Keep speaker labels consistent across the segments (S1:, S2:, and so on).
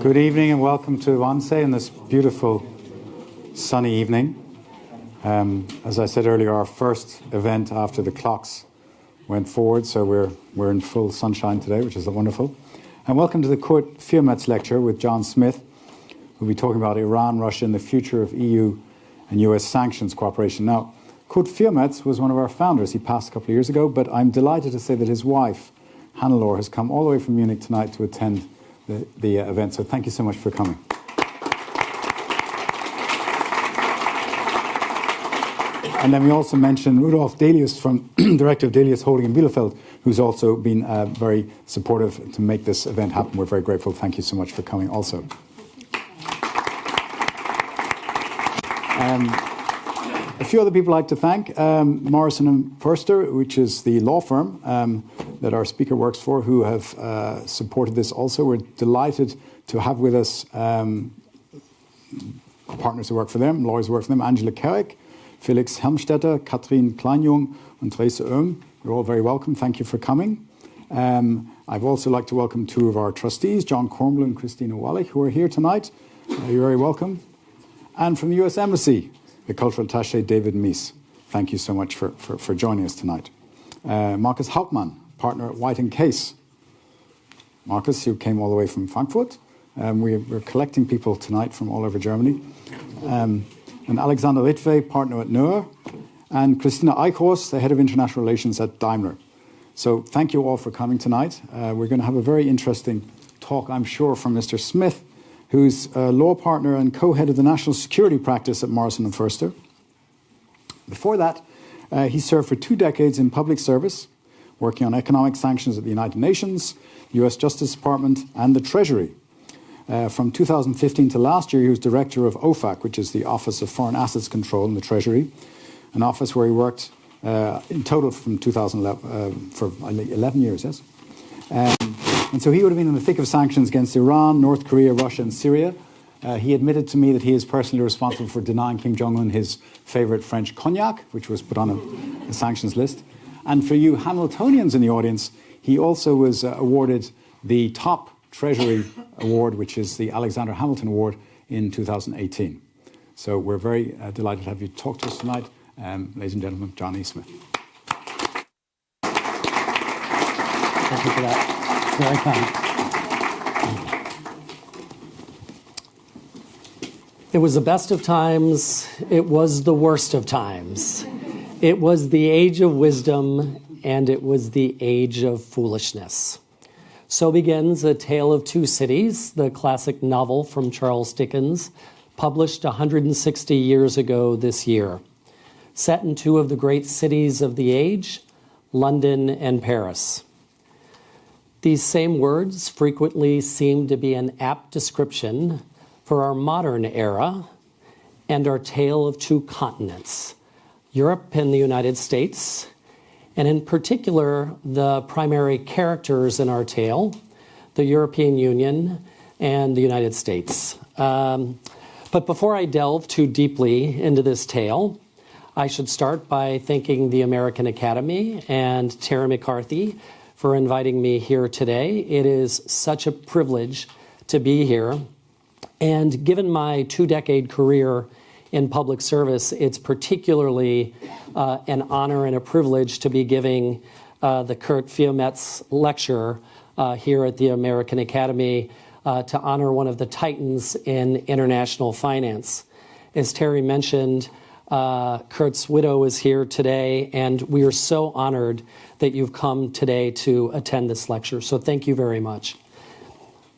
S1: Good evening and welcome to Wannsee on this beautiful sunny evening. As I said earlier, our first event after the clocks went forward, so we're in full sunshine today, which is wonderful. And welcome to the Kurt Viermetz lecture with John Smith, who'll be talking about Iran, Russia, and the future of EU and US sanctions cooperation. Now, Kurt Viermetz was one of our founders. He passed a couple of years ago, but I'm delighted to say that his wife, Hannelore, has come all the way from Munich tonight to attend the event. So thank you so much for coming. And then we also mentioned Rudolf Delius, from Director of Delius Holding in Bielefeld, who's also been very supportive to make this event happen. We're very grateful. Thank you so much for coming also. A few other people I'd like to thank. Morrison and Foerster, which is the law firm that our speaker works for, who have supported this also. We're delighted to have with us partners who work for them, lawyers who work for them, Angela Kerrick, Felix Helmstetter, Katrin Kleinjung, and Therese Ohm. You're all very welcome. Thank you for coming. I'd also like to welcome two of our trustees, John Cornwall and Christina Wallich, who are here tonight. You're very welcome. And from the US Embassy, the Cultural Attaché, David Meese. Thank you so much for joining us tonight. Markus Hauptmann, partner at White & Case. Markus, who came all the way from Frankfurt. We're collecting people tonight from all over Germany. And Alexander Ritve, partner at Noor. And Christina Eichhorst, the head of international relations at Daimler. So thank you all for coming tonight. We're going to have a very interesting talk, I'm sure, from Mr. Smith, who's a law partner and co-head of the national security practice at Morrison & Foerster. Before that, he served for 2 decades in public service, working on economic sanctions at the United Nations, the US Justice Department, and the Treasury. From 2015 to last year, he was director of OFAC, which is the Office of Foreign Assets Control in the Treasury, an office where he worked in total from 2011 for 11 years, yes? And so he would have been in the thick of sanctions against Iran, North Korea, Russia, and Syria. He admitted to me that he is personally responsible for denying Kim Jong-un his favorite French cognac, which was put on a sanctions list. And for you Hamiltonians in the audience, he also was awarded the top Treasury Award, which is the Alexander Hamilton Award, in 2018. So we're very delighted to have you talk to us tonight. Ladies and gentlemen, John E. Smith.
S2: Thank you for that. Very kind. It was the best of times. It was the worst of times. It was the age of wisdom, and it was the age of foolishness. So begins A Tale of Two Cities, the classic novel from Charles Dickens, published 160 years ago this year. Set in two of the great cities of the age, London and Paris. These same words frequently seem to be an apt description for our modern era and our tale of two continents, Europe and the United States, and in particular, the primary characters in our tale, the European Union and the United States. But before I delve too deeply into this tale, I should start by thanking the American Academy and Terry McCarthy for inviting me here today. It is such a privilege to be here. And given my 2-decade career in public service, it's particularly an honor and a privilege to be giving the Kurt Viermetz lecture here at the American Academy to honor one of the titans in international finance. As Terry mentioned, Kurt's widow is here today, and we are so honored that you've come today to attend this lecture. So thank you very much.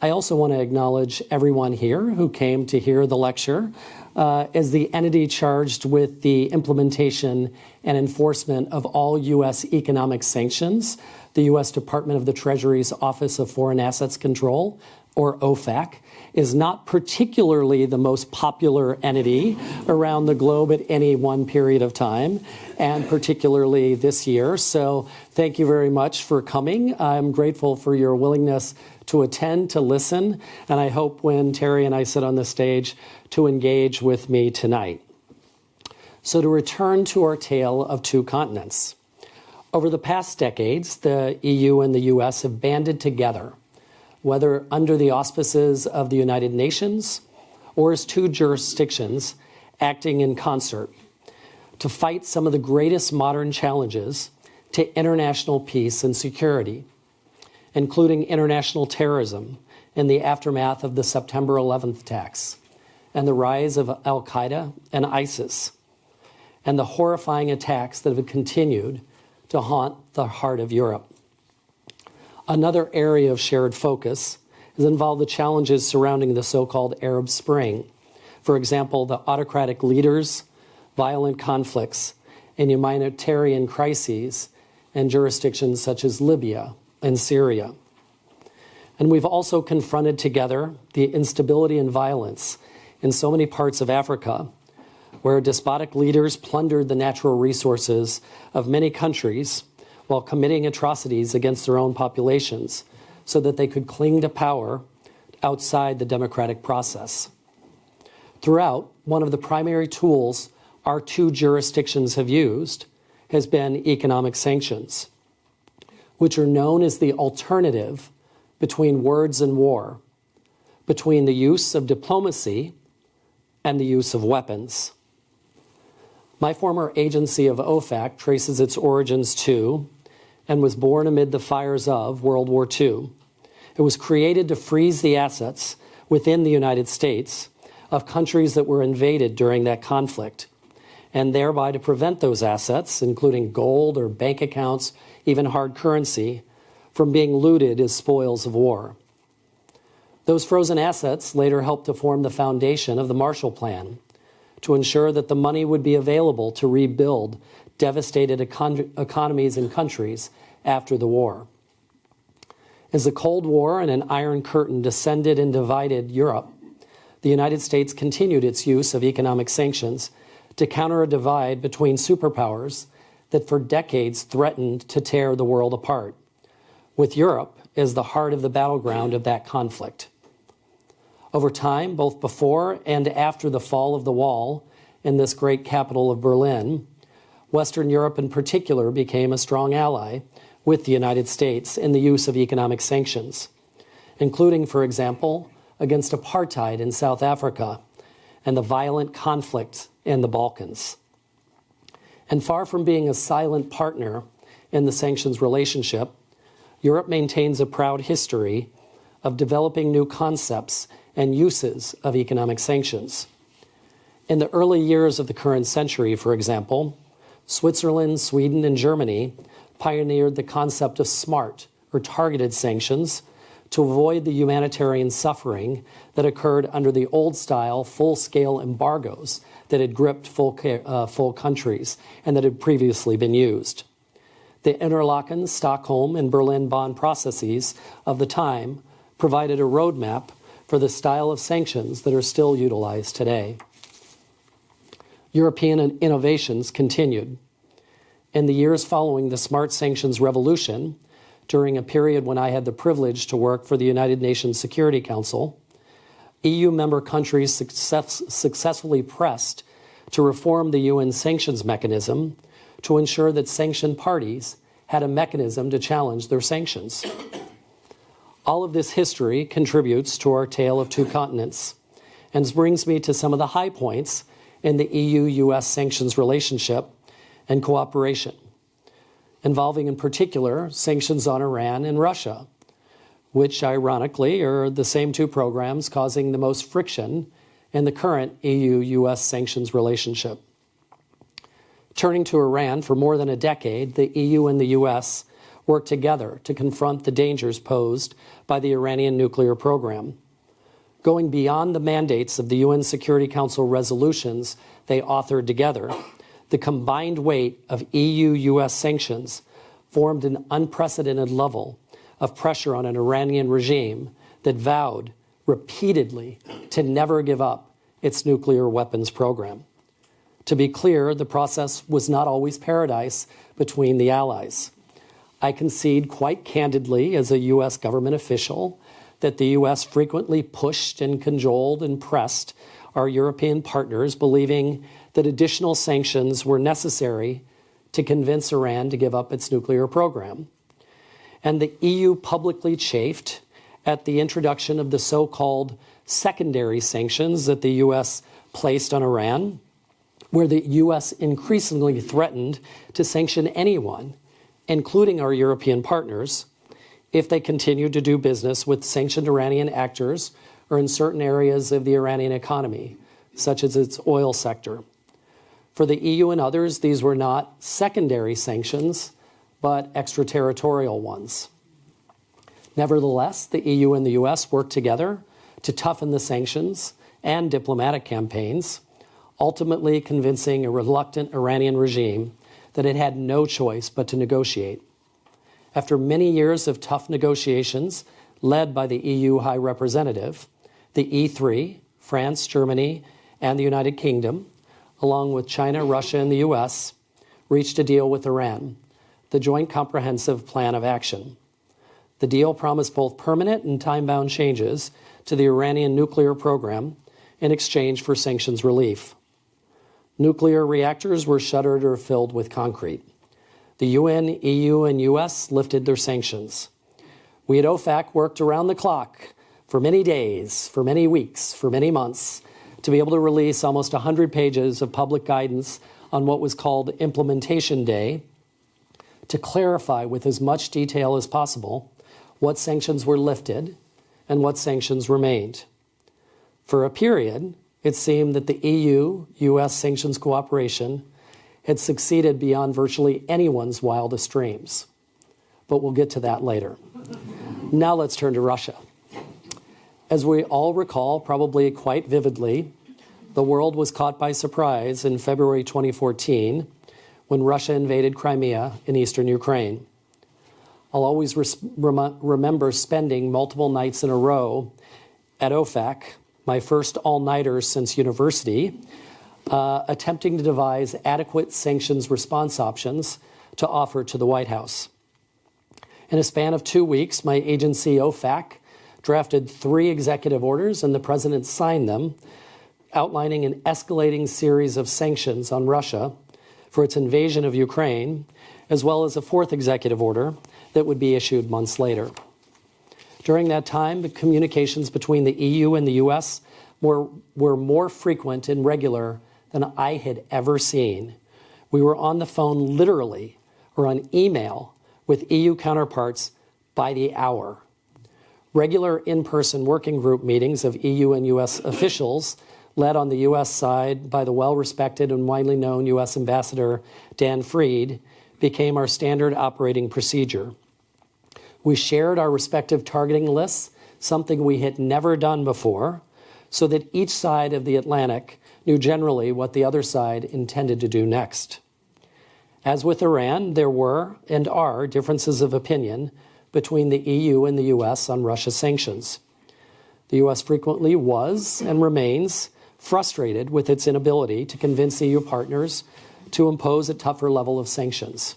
S2: I also want to acknowledge everyone here who came to hear the lecture. As the entity charged with the implementation and enforcement of all U.S. economic sanctions, the U.S. Department of the Treasury's Office of Foreign Assets Control, or OFAC, is not particularly the most popular entity around the globe at any one period of time, and particularly this year. So thank you very much for coming. I'm grateful for your willingness to attend, to listen, and I hope when Terry and I sit on the stage to engage with me tonight. So to return to our tale of two continents. Over the past decades, the EU and the US have banded together whether under the auspices of the United Nations or as two jurisdictions acting in concert to fight some of the greatest modern challenges to international peace and security, including international terrorism in the aftermath of the September 11th attacks and the rise of al-Qaeda and ISIS, and the horrifying attacks that have continued to haunt the heart of Europe. Another area of shared focus has involved the challenges surrounding the so-called Arab Spring. For example, the autocratic leaders, violent conflicts, and humanitarian crises in jurisdictions such as Libya and Syria. And we've also confronted together the instability and violence in so many parts of Africa, where despotic leaders plundered the natural resources of many countries while committing atrocities against their own populations so that they could cling to power outside the democratic process. Throughout, one of the primary tools our two jurisdictions have used has been economic sanctions, which are known as the alternative between words and war, between the use of diplomacy and the use of weapons. My former agency of OFAC traces its origins to and was born amid the fires of World War II. It was created to freeze the assets within the United States of countries that were invaded during that conflict, and thereby to prevent those assets, including gold or bank accounts, even hard currency, from being looted as spoils of war. Those frozen assets later helped to form the foundation of the Marshall Plan to ensure that the money would be available to rebuild devastated economies and countries after the war. As the Cold War and an Iron Curtain descended and divided Europe, the United States continued its use of economic sanctions to counter a divide between superpowers that for decades threatened to tear the world apart, with Europe as the heart of the battleground of that conflict. Over time, both before and after the fall of the wall in this great capital of Berlin, Western Europe in particular became a strong ally with the United States in the use of economic sanctions, including, for example, against apartheid in South Africa and the violent conflict in the Balkans. And far from being a silent partner in the sanctions relationship, Europe maintains a proud history of developing new concepts and uses of economic sanctions. In the early years of the current century, for example, Switzerland, Sweden, and Germany pioneered the concept of smart or targeted sanctions to avoid the humanitarian suffering that occurred under the old-style, full-scale embargoes that had gripped full countries and that had previously been used. The Interlaken, Stockholm, and Berlin bond processes of the time provided a roadmap for the style of sanctions that are still utilized today. European innovations continued. In the years following the smart sanctions revolution, during a period when I had the privilege to work for the United Nations Security Council, EU member countries successfully pressed to reform the UN sanctions mechanism to ensure that sanctioned parties had a mechanism to challenge their sanctions. All of this history contributes to our tale of two continents and brings me to some of the high points in the EU-US sanctions relationship and cooperation, involving in particular sanctions on Iran and Russia, which ironically are the same two programs causing the most friction in the current EU-US sanctions relationship. Turning to Iran, for more than a decade, the EU and the US worked together to confront the dangers posed by the Iranian nuclear program. Going beyond the mandates of the UN Security Council resolutions they authored together, the combined weight of EU-US sanctions formed an unprecedented level of pressure on an Iranian regime that vowed repeatedly to never give up its nuclear weapons program. To be clear, the process was not always paradise between the allies. I concede quite candidly as a U.S. government official that the U.S. frequently pushed and cajoled and pressed our European partners, believing that additional sanctions were necessary to convince Iran to give up its nuclear program. And the EU publicly chafed at the introduction of the so-called secondary sanctions that the U.S. placed on Iran, where the U.S. increasingly threatened to sanction anyone, including our European partners, if they continued to do business with sanctioned Iranian actors or in certain areas of the Iranian economy, such as its oil sector. For the EU and others, these were not secondary sanctions, but extraterritorial ones. Nevertheless, the EU and the US worked together to toughen the sanctions and diplomatic campaigns, ultimately convincing a reluctant Iranian regime that it had no choice but to negotiate. After many years of tough negotiations led by the EU High Representative, the E3, France, Germany, and the United Kingdom, along with China, Russia, and the US, reached a deal with Iran, the Joint Comprehensive Plan of Action. The deal promised both permanent and time-bound changes to the Iranian nuclear program in exchange for sanctions relief. Nuclear reactors were shuttered or filled with concrete. The UN, EU, and US lifted their sanctions. We at OFAC worked around the clock for many days, for many weeks, for many months, to be able to release almost 100 pages of public guidance on what was called Implementation Day, to clarify with as much detail as possible what sanctions were lifted and what sanctions remained. For a period, it seemed that the EU-US sanctions cooperation had succeeded beyond virtually anyone's wildest dreams. But we'll get to that later. Now let's turn to Russia. As we all recall, probably quite vividly, the world was caught by surprise in February 2014 when Russia invaded Crimea in eastern Ukraine. I'll always remember spending multiple nights in a row at OFAC, my first all-nighter since university, attempting to devise adequate sanctions response options to offer to the White House. In a span of 2 weeks, my agency, OFAC, drafted 3 executive orders, and the president signed them, outlining an escalating series of sanctions on Russia for its invasion of Ukraine, as well as a 4th executive order that would be issued months later. During that time, the communications between the EU and the US were more frequent and regular than I had ever seen. We were on the phone literally or on email with EU counterparts by the hour. Regular in-person working group meetings of EU and US officials, led on the US side by the well-respected and widely known US Ambassador Dan Fried, became our standard operating procedure. We shared our respective targeting lists, something we had never done before, so that each side of the Atlantic knew generally what the other side intended to do next. As with Iran, there were and are differences of opinion between the EU and the US on Russia sanctions. The US frequently was and remains frustrated with its inability to convince EU partners to impose a tougher level of sanctions.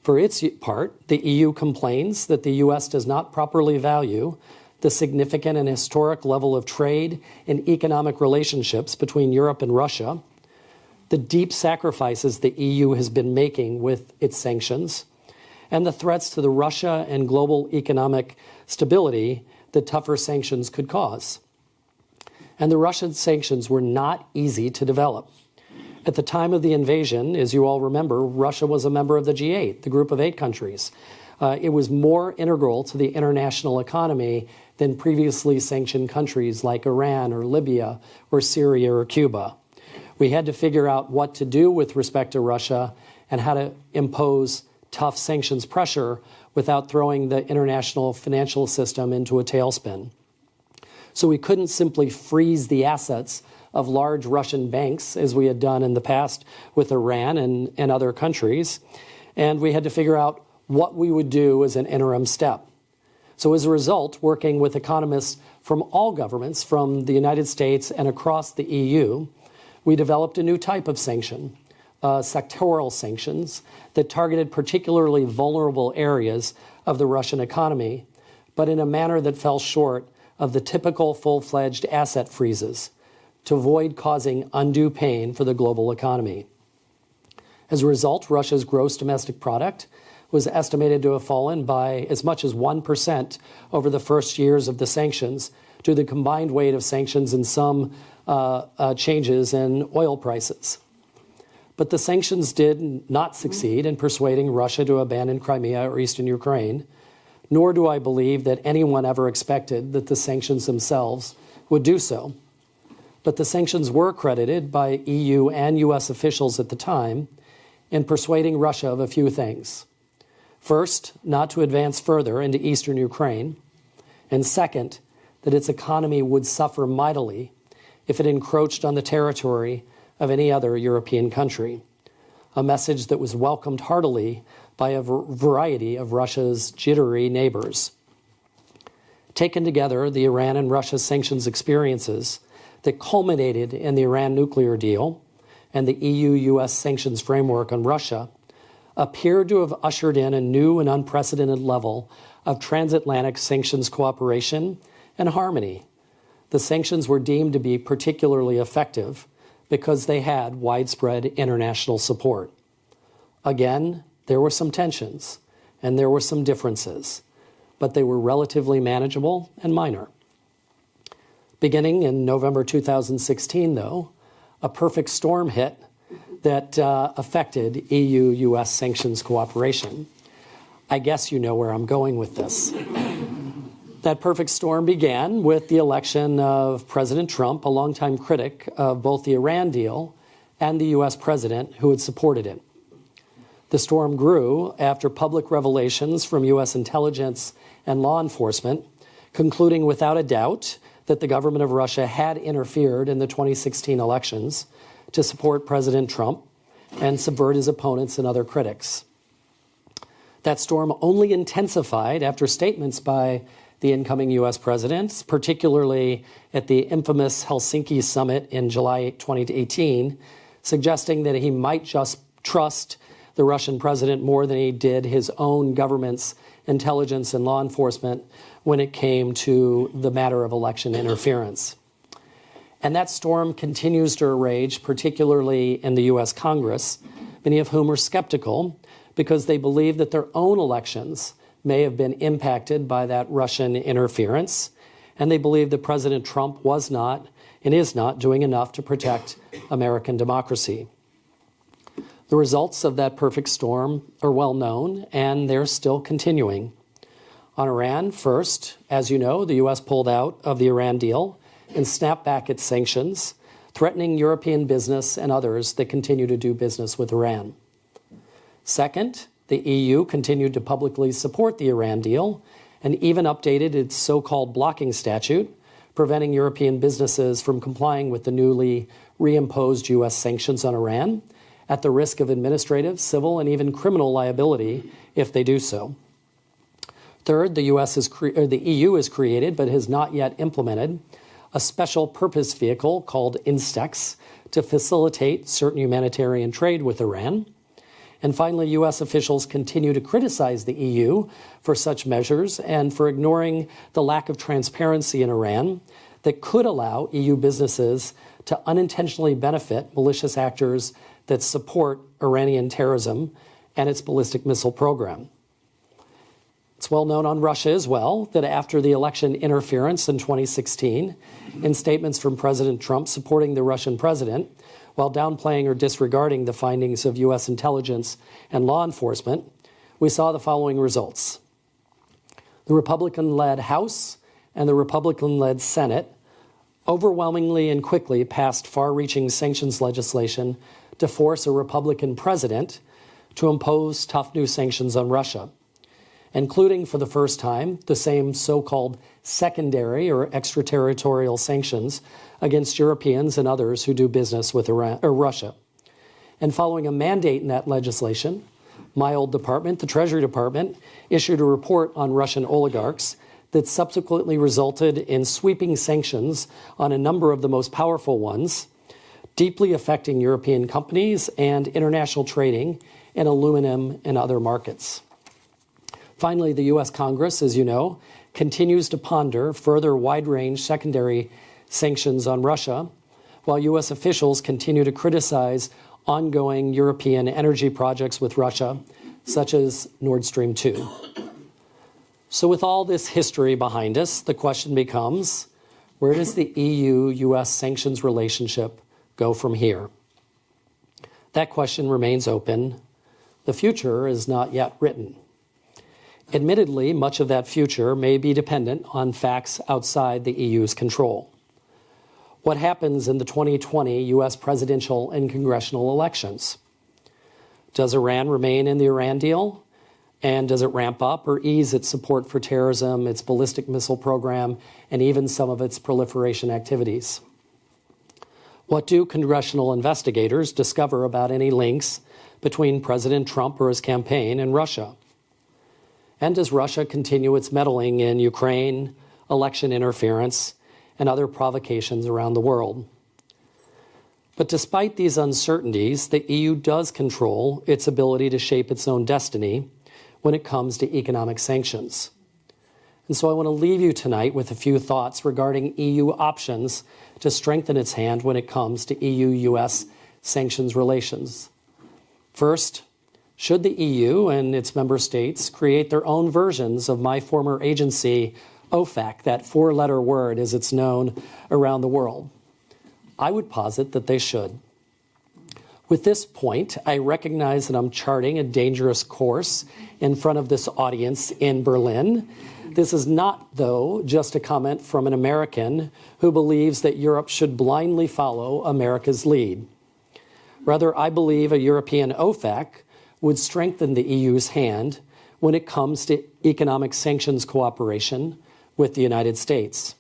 S2: For its part, the EU complains that the US does not properly value the significant and historic level of trade and economic relationships between Europe and Russia, the deep sacrifices the EU has been making with its sanctions, and the threats to the Russia and global economic stability that tougher sanctions could cause. And the Russian sanctions were not easy to develop. At the time of the invasion, as you all remember, Russia was a member of the G8, the group of 8 countries. It was more integral to the international economy than previously sanctioned countries like Iran or Libya or Syria or Cuba. We had to figure out what to do with respect to Russia and how to impose tough sanctions pressure without throwing the international financial system into a tailspin. So we couldn't simply freeze the assets of large Russian banks, as we had done in the past with Iran and other countries. And we had to figure out what we would do as an interim step. So as a result, working with economists from all governments, from the United States and across the EU, we developed a new type of sanction, sectoral sanctions, that targeted particularly vulnerable areas of the Russian economy, but in a manner that fell short of the typical full-fledged asset freezes, to avoid causing undue pain for the global economy. As a result, Russia's gross domestic product was estimated to have fallen by as much as 1% over the first years of the sanctions, to the combined weight of sanctions and some changes in oil prices. But the sanctions did not succeed in persuading Russia to abandon Crimea or eastern Ukraine, nor do I believe that anyone ever expected that the sanctions themselves would do so. But the sanctions were credited by EU and US officials at the time in persuading Russia of a few things. First, not to advance further into eastern Ukraine, and second, that its economy would suffer mightily if it encroached on the territory of any other European country, a message that was welcomed heartily by a variety of Russia's jittery neighbors. Taken together, the Iran and Russia sanctions experiences that culminated in the Iran nuclear deal and the EU-US sanctions framework on Russia appeared to have ushered in a new and unprecedented level of transatlantic sanctions cooperation and harmony. The sanctions were deemed to be particularly effective because they had widespread international support. Again, there were some tensions and there were some differences, but they were relatively manageable and minor. Beginning in November 2016, though, a perfect storm hit that affected EU-US sanctions cooperation. I guess you know where I'm going with this. That perfect storm began with the election of President Trump, a longtime critic of both the Iran deal and the US president who had supported it. The storm grew after public revelations from US intelligence and law enforcement, concluding without a doubt that the government of Russia had interfered in the 2016 elections to support President Trump and subvert his opponents and other critics. That storm only intensified after statements by the incoming US president, particularly at the infamous Helsinki summit in July 2018, suggesting that he might just trust the Russian president more than he did his own government's intelligence and law enforcement when it came to the matter of election interference. And that storm continues to rage, particularly in the US Congress, many of whom are skeptical because they believe that their own elections may have been impacted by that Russian interference, and they believe that President Trump was not and is not doing enough to protect American democracy. The results of that perfect storm are well known, and they're still continuing. On Iran, first, as you know, the U.S. pulled out of the Iran deal and snapped back its sanctions, threatening European business and others that continue to do business with Iran. Second, the EU continued to publicly support the Iran deal and even updated its so-called blocking statute, preventing European businesses from complying with the newly reimposed U.S. sanctions on Iran at the risk of administrative, civil, and even criminal liability if they do so. Third, the EU has created, but has not yet implemented, a special purpose vehicle called INSTEX to facilitate certain humanitarian trade with Iran. And finally, U.S. officials continue to criticize the EU for such measures and for ignoring the lack of transparency in Iran that could allow EU businesses to unintentionally benefit malicious actors that support Iranian terrorism and its ballistic missile program. It's well known on Russia as well that after the election interference in 2016, in statements from President Trump supporting the Russian president, while downplaying or disregarding the findings of U.S. intelligence and law enforcement, we saw the following results. The Republican-led House and the Republican-led Senate overwhelmingly and quickly passed far-reaching sanctions legislation to force a Republican president to impose tough new sanctions on Russia, including for the first time the same so-called secondary or extraterritorial sanctions against Europeans and others who do business with Russia. And following a mandate in that legislation, my old department, the Treasury Department, issued a report on Russian oligarchs that subsequently resulted in sweeping sanctions on a number of the most powerful ones, deeply affecting European companies and international trading in aluminum and other markets. Finally, the U.S. Congress, as you know, continues to ponder further wide-range secondary sanctions on Russia, while U.S. officials continue to criticize ongoing European energy projects with Russia such as Nord Stream 2. So with all this history behind us, the question becomes, where does the EU-US sanctions relationship go from here? That question remains open. The future is not yet written. Admittedly, much of that future may be dependent on facts outside the EU's control. What happens in the 2020 US presidential and congressional elections? Does Iran remain in the Iran deal? And does it ramp up or ease its support for terrorism, its ballistic missile program, and even some of its proliferation activities? What do congressional investigators discover about any links between President Trump or his campaign and Russia? And does Russia continue its meddling in Ukraine, election interference, and other provocations around the world? But despite these uncertainties, the EU does control its ability to shape its own destiny when it comes to economic sanctions. And so I want to leave you tonight with a few thoughts regarding EU options to strengthen its hand when it comes to EU-US sanctions relations. First, should the EU and its member states create their own versions of my former agency, OFAC, that four-letter word as it's known around the world? I would posit that they should. With this point, I recognize that I'm charting a dangerous course in front of this audience in Berlin. This is not, though, just a comment from an American who believes that Europe should blindly follow America's lead. Rather, I believe a European OFAC would strengthen the EU's hand when it comes to economic sanctions cooperation with the United States.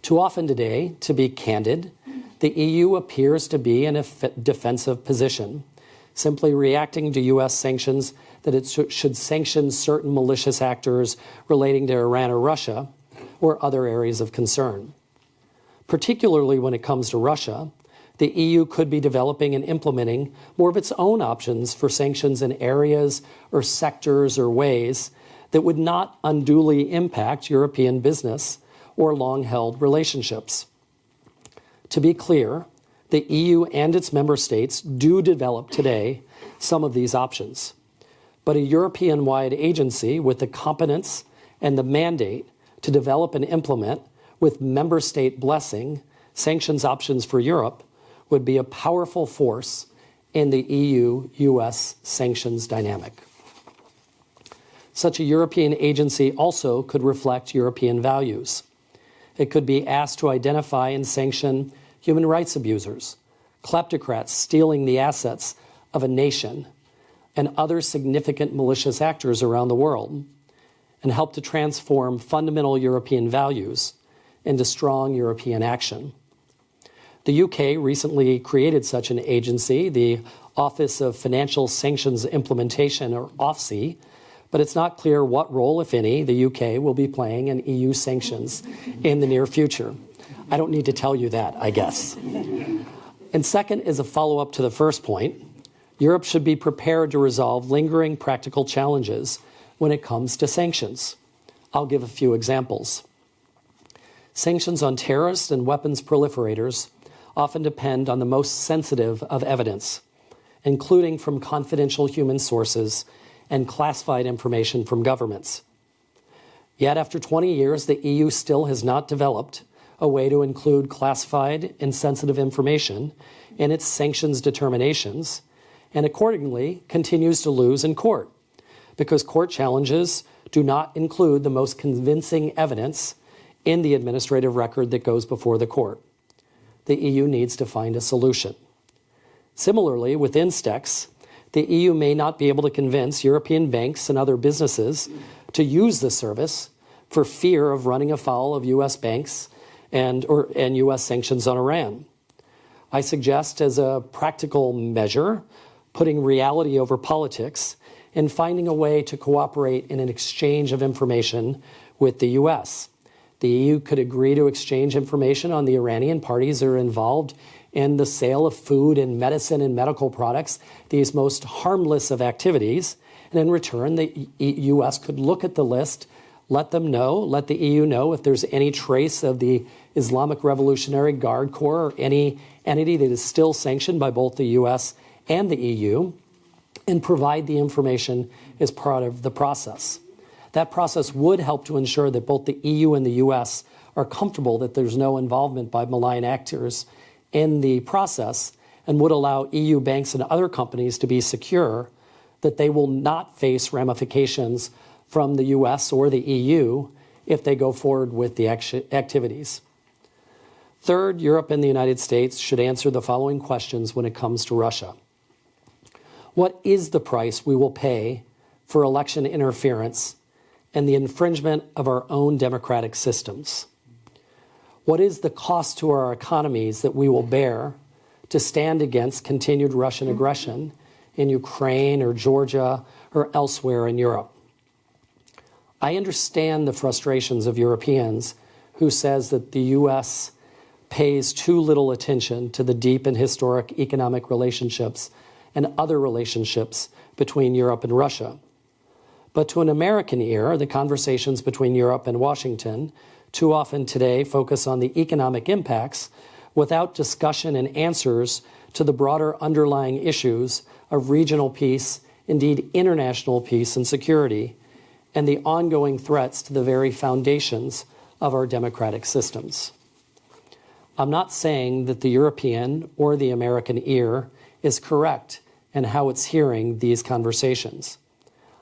S2: Too often today, to be candid, the EU appears to be in a defensive position, simply reacting to U.S. sanctions that it should sanction certain malicious actors relating to Iran or Russia or other areas of concern. Particularly when it comes to Russia, the EU could be developing and implementing more of its own options for sanctions in areas or sectors or ways that would not unduly impact European business or long-held relationships. To be clear, the EU and its member states do develop today some of these options. But a European-wide agency with the competence and the mandate to develop and implement, with member state blessing, sanctions options for Europe would be a powerful force in the EU-US sanctions dynamic. Such a European agency also could reflect European values. It could be asked to identify and sanction human rights abusers, kleptocrats stealing the assets of a nation, and other significant malicious actors around the world, and help to transform fundamental European values into strong European action. The UK recently created such an agency, the Office of Financial Sanctions Implementation, or OFSI, but it's not clear what role, if any, the UK will be playing in EU sanctions in the near future. I don't need to tell you that, I guess. And second, as a follow-up to the first point, Europe should be prepared to resolve lingering practical challenges when it comes to sanctions. I'll give a few examples. Sanctions on terrorists and weapons proliferators often depend on the most sensitive of evidence, including from confidential human sources and classified information from governments. Yet after 20 years, the EU still has not developed a way to include classified and sensitive information in its sanctions determinations, and accordingly continues to lose in court, because court challenges do not include the most convincing evidence in the administrative record that goes before the court. The EU needs to find a solution. Similarly, with Instex, the EU may not be able to convince European banks and other businesses to use the service for fear of running afoul of U.S. banks and U.S. sanctions on Iran. I suggest, as a practical measure, putting reality over politics and finding a way to cooperate in an exchange of information with the U.S. The EU could agree to exchange information on the Iranian parties that are involved in the sale of food and medicine and medical products, these most harmless of activities. And in return, the U.S. could look at the list, let the EU know if there's any trace of the Islamic Revolutionary Guard Corps or any entity that is still sanctioned by both the U.S. and the EU, and provide the information as part of the process. That process would help to ensure that both the EU and the US are comfortable that there's no involvement by malign actors in the process, and would allow EU banks and other companies to be secure that they will not face ramifications from the US or the EU if they go forward with the activities. Third, Europe and the United States should answer the following questions when it comes to Russia. What is the price we will pay for election interference and the infringement of our own democratic systems? What is the cost to our economies that we will bear to stand against continued Russian aggression in Ukraine or Georgia or elsewhere in Europe? I understand the frustrations of Europeans who says that the U.S. pays too little attention to the deep and historic economic relationships and other relationships between Europe and Russia. But to an American ear, the conversations between Europe and Washington too often today focus on the economic impacts without discussion and answers to the broader underlying issues of regional peace, indeed international peace and security, and the ongoing threats to the very foundations of our democratic systems. I'm not saying that the European or the American ear is correct in how it's hearing these conversations.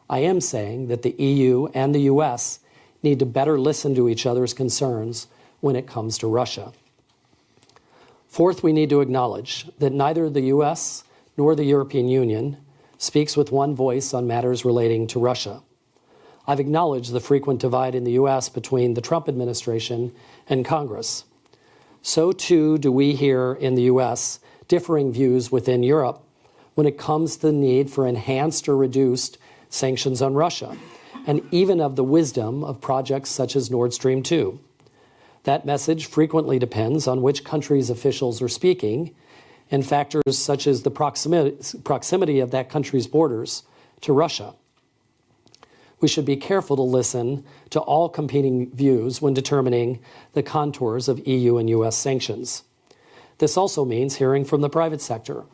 S2: I am saying that the EU and the US need to better listen to each other's concerns when it comes to Russia. Fourth, we need to acknowledge that neither the US nor the European Union speaks with one voice on matters relating to Russia. I've acknowledged the frequent divide in the US between the Trump administration and Congress. So too do we here in the US differing views within Europe when it comes to the need for enhanced or reduced sanctions on Russia, and even of the wisdom of projects such as Nord Stream 2. That message frequently depends on which country's officials are speaking, and factors such as the proximity of that country's borders to Russia. We should be careful to listen to all competing views when determining the contours of EU and US sanctions. This also means hearing from the private sector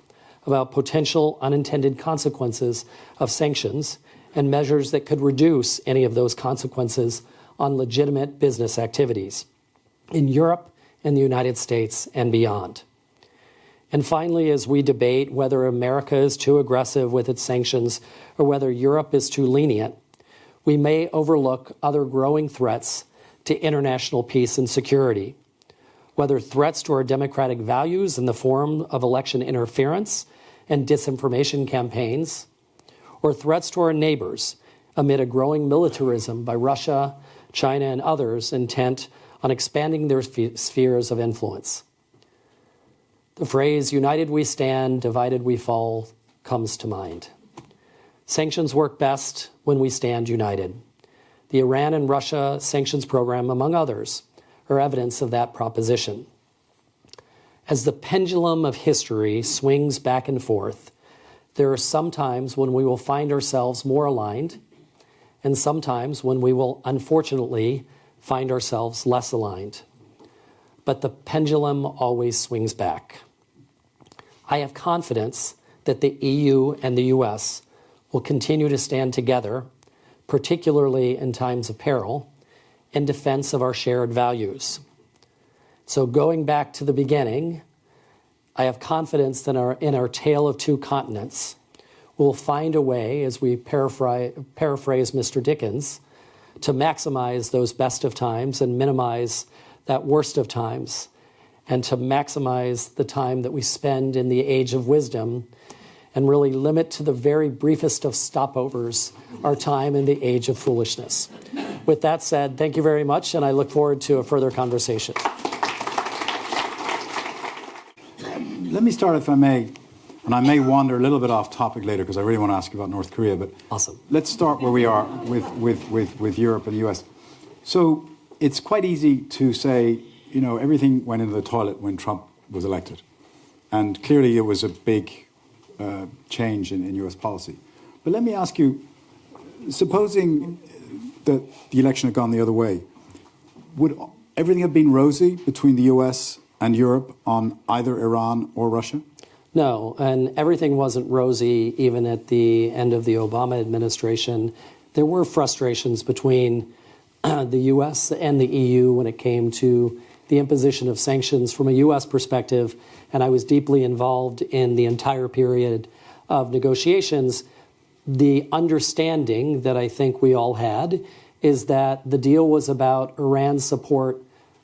S2: about potential unintended consequences of sanctions and measures that could reduce any of those consequences on legitimate business activities in Europe and the United States and beyond. And finally, as we debate whether America is too aggressive with its sanctions or whether Europe is too lenient, we may overlook other growing threats to international peace and security, whether threats to our democratic values in the form of election interference and disinformation campaigns, or threats to our neighbors amid a growing militarism by Russia, China, and others intent on expanding their spheres of influence. The phrase, "united we stand, divided we fall," comes to mind. Sanctions work best when we stand united. The Iran and Russia sanctions program, among others, are evidence of that proposition. As the pendulum of history swings back and forth, there are some times when we will find ourselves more aligned, and sometimes when we will unfortunately find ourselves less aligned. But the pendulum always swings back. I have confidence that the EU and the US will continue to stand together, particularly in times of peril, in defense of our shared values. So going back to the beginning, I have confidence that in our tale of two continents, we'll find a way, as we paraphrase Mr. Dickens, to maximize those best of times and minimize that worst of times, and to maximize the time that we spend in the age of wisdom and really limit to the very briefest of stopovers our time in the age of foolishness. With that said, thank you very much, and I look forward to a further conversation.
S1: Let me start, if I may, and I may wander a little bit off topic later because I really want to ask you about North Korea, but
S2: Awesome.
S1: Let's start where we are with Europe and the US. So it's quite easy to say, you know, everything went into the toilet when Trump was elected. And clearly it was a big change in US policy. But let me ask you, supposing that the election had gone the other way, would everything have been rosy between the US and Europe on either Iran or Russia?
S2: No, and everything wasn't rosy even at the end of the Obama administration. There were frustrations between the U.S. and the EU when it came to the imposition of sanctions from a U.S. perspective, and I was deeply involved in the entire period of negotiations. The understanding that I think we all had is that the deal was about Iran's support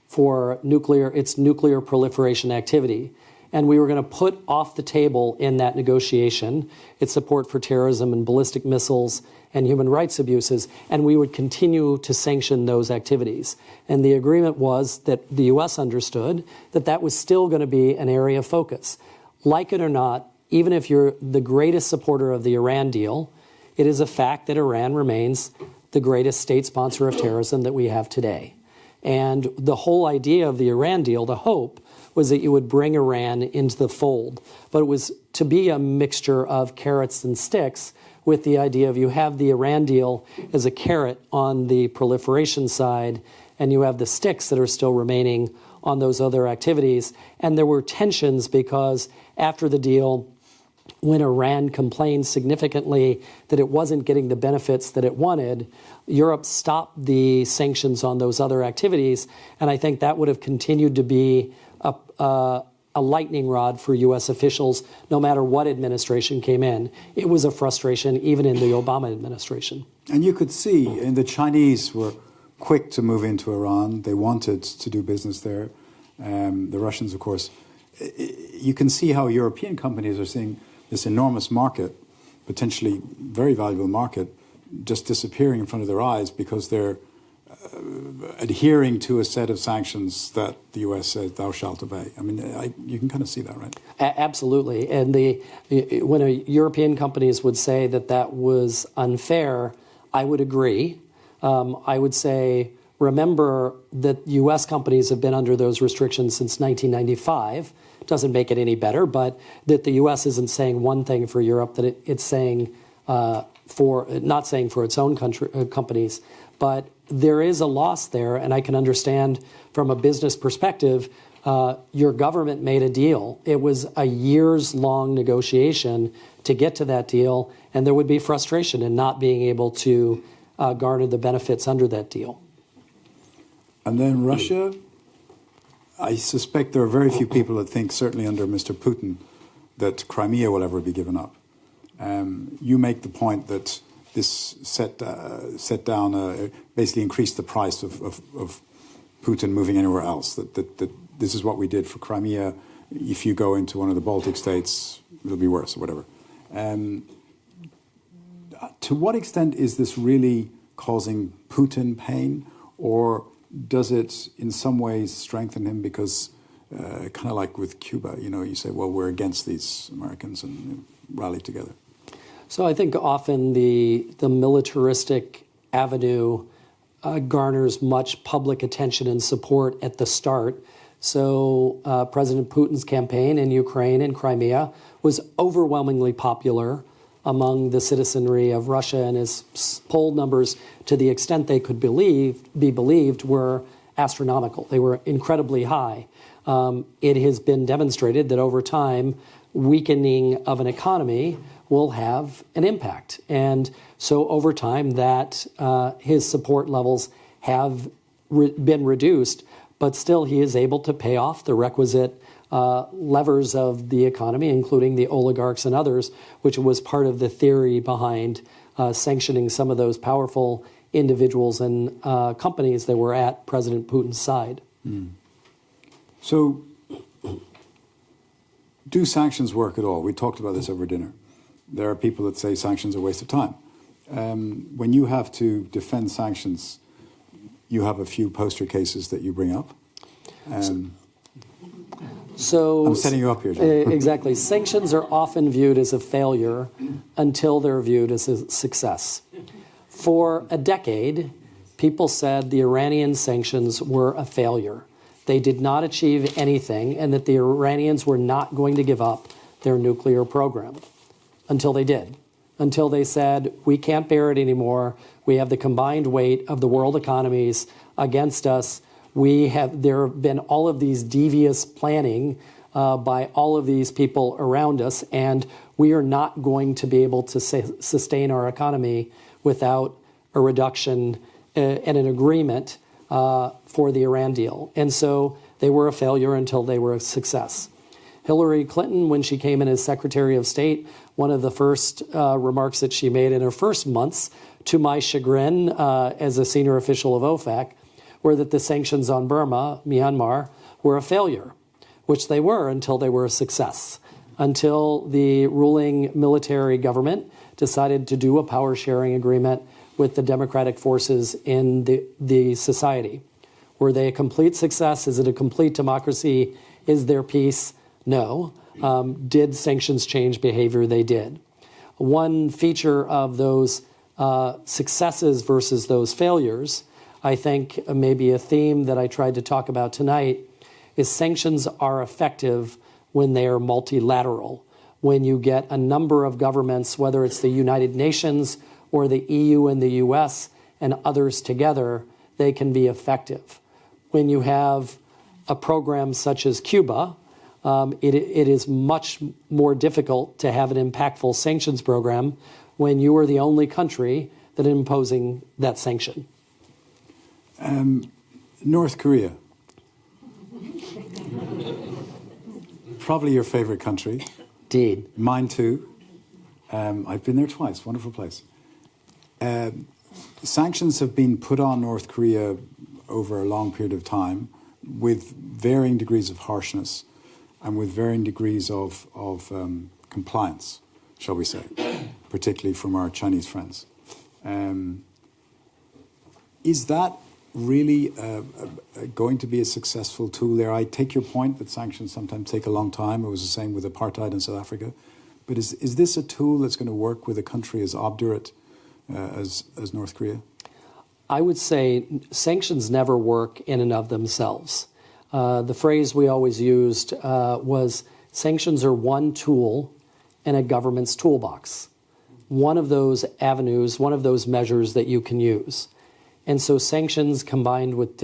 S2: for its nuclear proliferation activity. And we were going to put off the table in that negotiation its support for terrorism and ballistic missiles and human rights abuses, and we would continue to sanction those activities. And the agreement was that the U.S. understood that that was still going to be an area of focus. Like it or not, even if you're the greatest supporter of the Iran deal, it is a fact that Iran remains the greatest state sponsor of terrorism that we have today. And the whole idea of the Iran deal, the hope, was that you would bring Iran into the fold. But it was to be a mixture of carrots and sticks, with the idea of you have the Iran deal as a carrot on the proliferation side, and you have the sticks that are still remaining on those other activities. And there were tensions because after the deal, when Iran complained significantly that it wasn't getting the benefits that it wanted, Europe stopped the sanctions on those other activities. And I think that would have continued to be a lightning rod for U.S. officials, no matter what administration came in. It was a frustration even in the Obama administration.
S1: And you could see, and the Chinese were quick to move into Iran. They wanted to do business there. The Russians, of course. You can see how European companies are seeing this enormous market, potentially very valuable market, just disappearing in front of their eyes because they're adhering to a set of sanctions that the U.S. says thou shalt obey. I mean, you can kind of see that, right?
S2: Absolutely. And when European companies would say that that was unfair, I would agree. I would say, remember that U.S. companies have been under those restrictions since 1995. Doesn't make it any better, but that the U.S. isn't saying one thing for Europe, that it's saying not saying for its own companies. But there is a loss there, and I can understand from a business perspective, your government made a deal. It was a years-long negotiation to get to that deal, and there would be frustration in not being able to garner the benefits under that deal.
S1: And then Russia, I suspect there are very few people that think, certainly under Mr. Putin, that Crimea will ever be given up. You make the point that this set down, basically increased the price of Putin moving anywhere else, that this is what we did for Crimea. If you go into one of the Baltic states, it'll be worse or whatever. To what extent is this really causing Putin pain, or does it in some ways strengthen him because kind of like with Cuba, you say, well, we're against these Americans and rally together?
S2: So I think often the militaristic avenue garners much public attention and support at the start. So President Putin's campaign in Ukraine and Crimea was overwhelmingly popular among the citizenry of Russia, and his poll numbers, to the extent they could be believed, were astronomical. They were incredibly high. It has been demonstrated that over time, weakening of an economy will have an impact. And so over time, that his support levels have been reduced, but still he is able to pay off the requisite levers of the economy, including the oligarchs and others, which was part of the theory behind sanctioning some of those powerful individuals and companies that were at President Putin's side.
S1: Mm. So, do sanctions work at all? We talked about this over dinner. There are people that say sanctions are a waste of time. When you have to defend sanctions, you have a few poster cases that you bring up.
S2: So
S1: I'm setting you up here, John.
S2: Exactly. Sanctions are often viewed as a failure until they're viewed as a success. For a decade, people said the Iranian sanctions were a failure. They did not achieve anything, and that the Iranians were not going to give up their nuclear program until they did. Until they said, we can't bear it anymore. We have the combined weight of the world economies against us. There have been all of these devious planning by all of these people around us, and we are not going to be able to sustain our economy without a reduction and an agreement for the Iran deal. And so they were a failure until they were a success. Hillary Clinton, when she came in as Secretary of State, one of the first remarks that she made in her first months, to my chagrin as a senior official of OFAC, were that the sanctions on Burma, Myanmar, were a failure, which they were until they were a success, until the ruling military government decided to do a power sharing agreement with the democratic forces in the society. Were they a complete success? Is it a complete democracy? Is there peace? No. Did sanctions change behavior? They did. One feature of those successes versus those failures, I think maybe a theme that I tried to talk about tonight, is sanctions are effective when they are multilateral. When you get a number of governments, whether it's the United Nations or the EU and the US and others together, they can be effective. When you have a program such as Cuba, it is much more difficult to have an impactful sanctions program when you are the only country that is imposing that sanction.
S1: North Korea. Probably your favorite country.
S2: Indeed.
S1: Mine too. I've been there twice. Wonderful place. Sanctions have been put on North Korea over a long period of time with varying degrees of harshness and with varying degrees of compliance, shall we say, particularly from our Chinese friends. Is that really going to be a successful tool there? I take your point that sanctions sometimes take a long time. It was the same with apartheid in South Africa. But is this a tool that's going to work with a country as obdurate as North Korea?
S2: I would say sanctions never work in and of themselves. The phrase we always used was sanctions are one tool in a government's toolbox. One of those avenues, one of those measures that you can use. And so sanctions combined with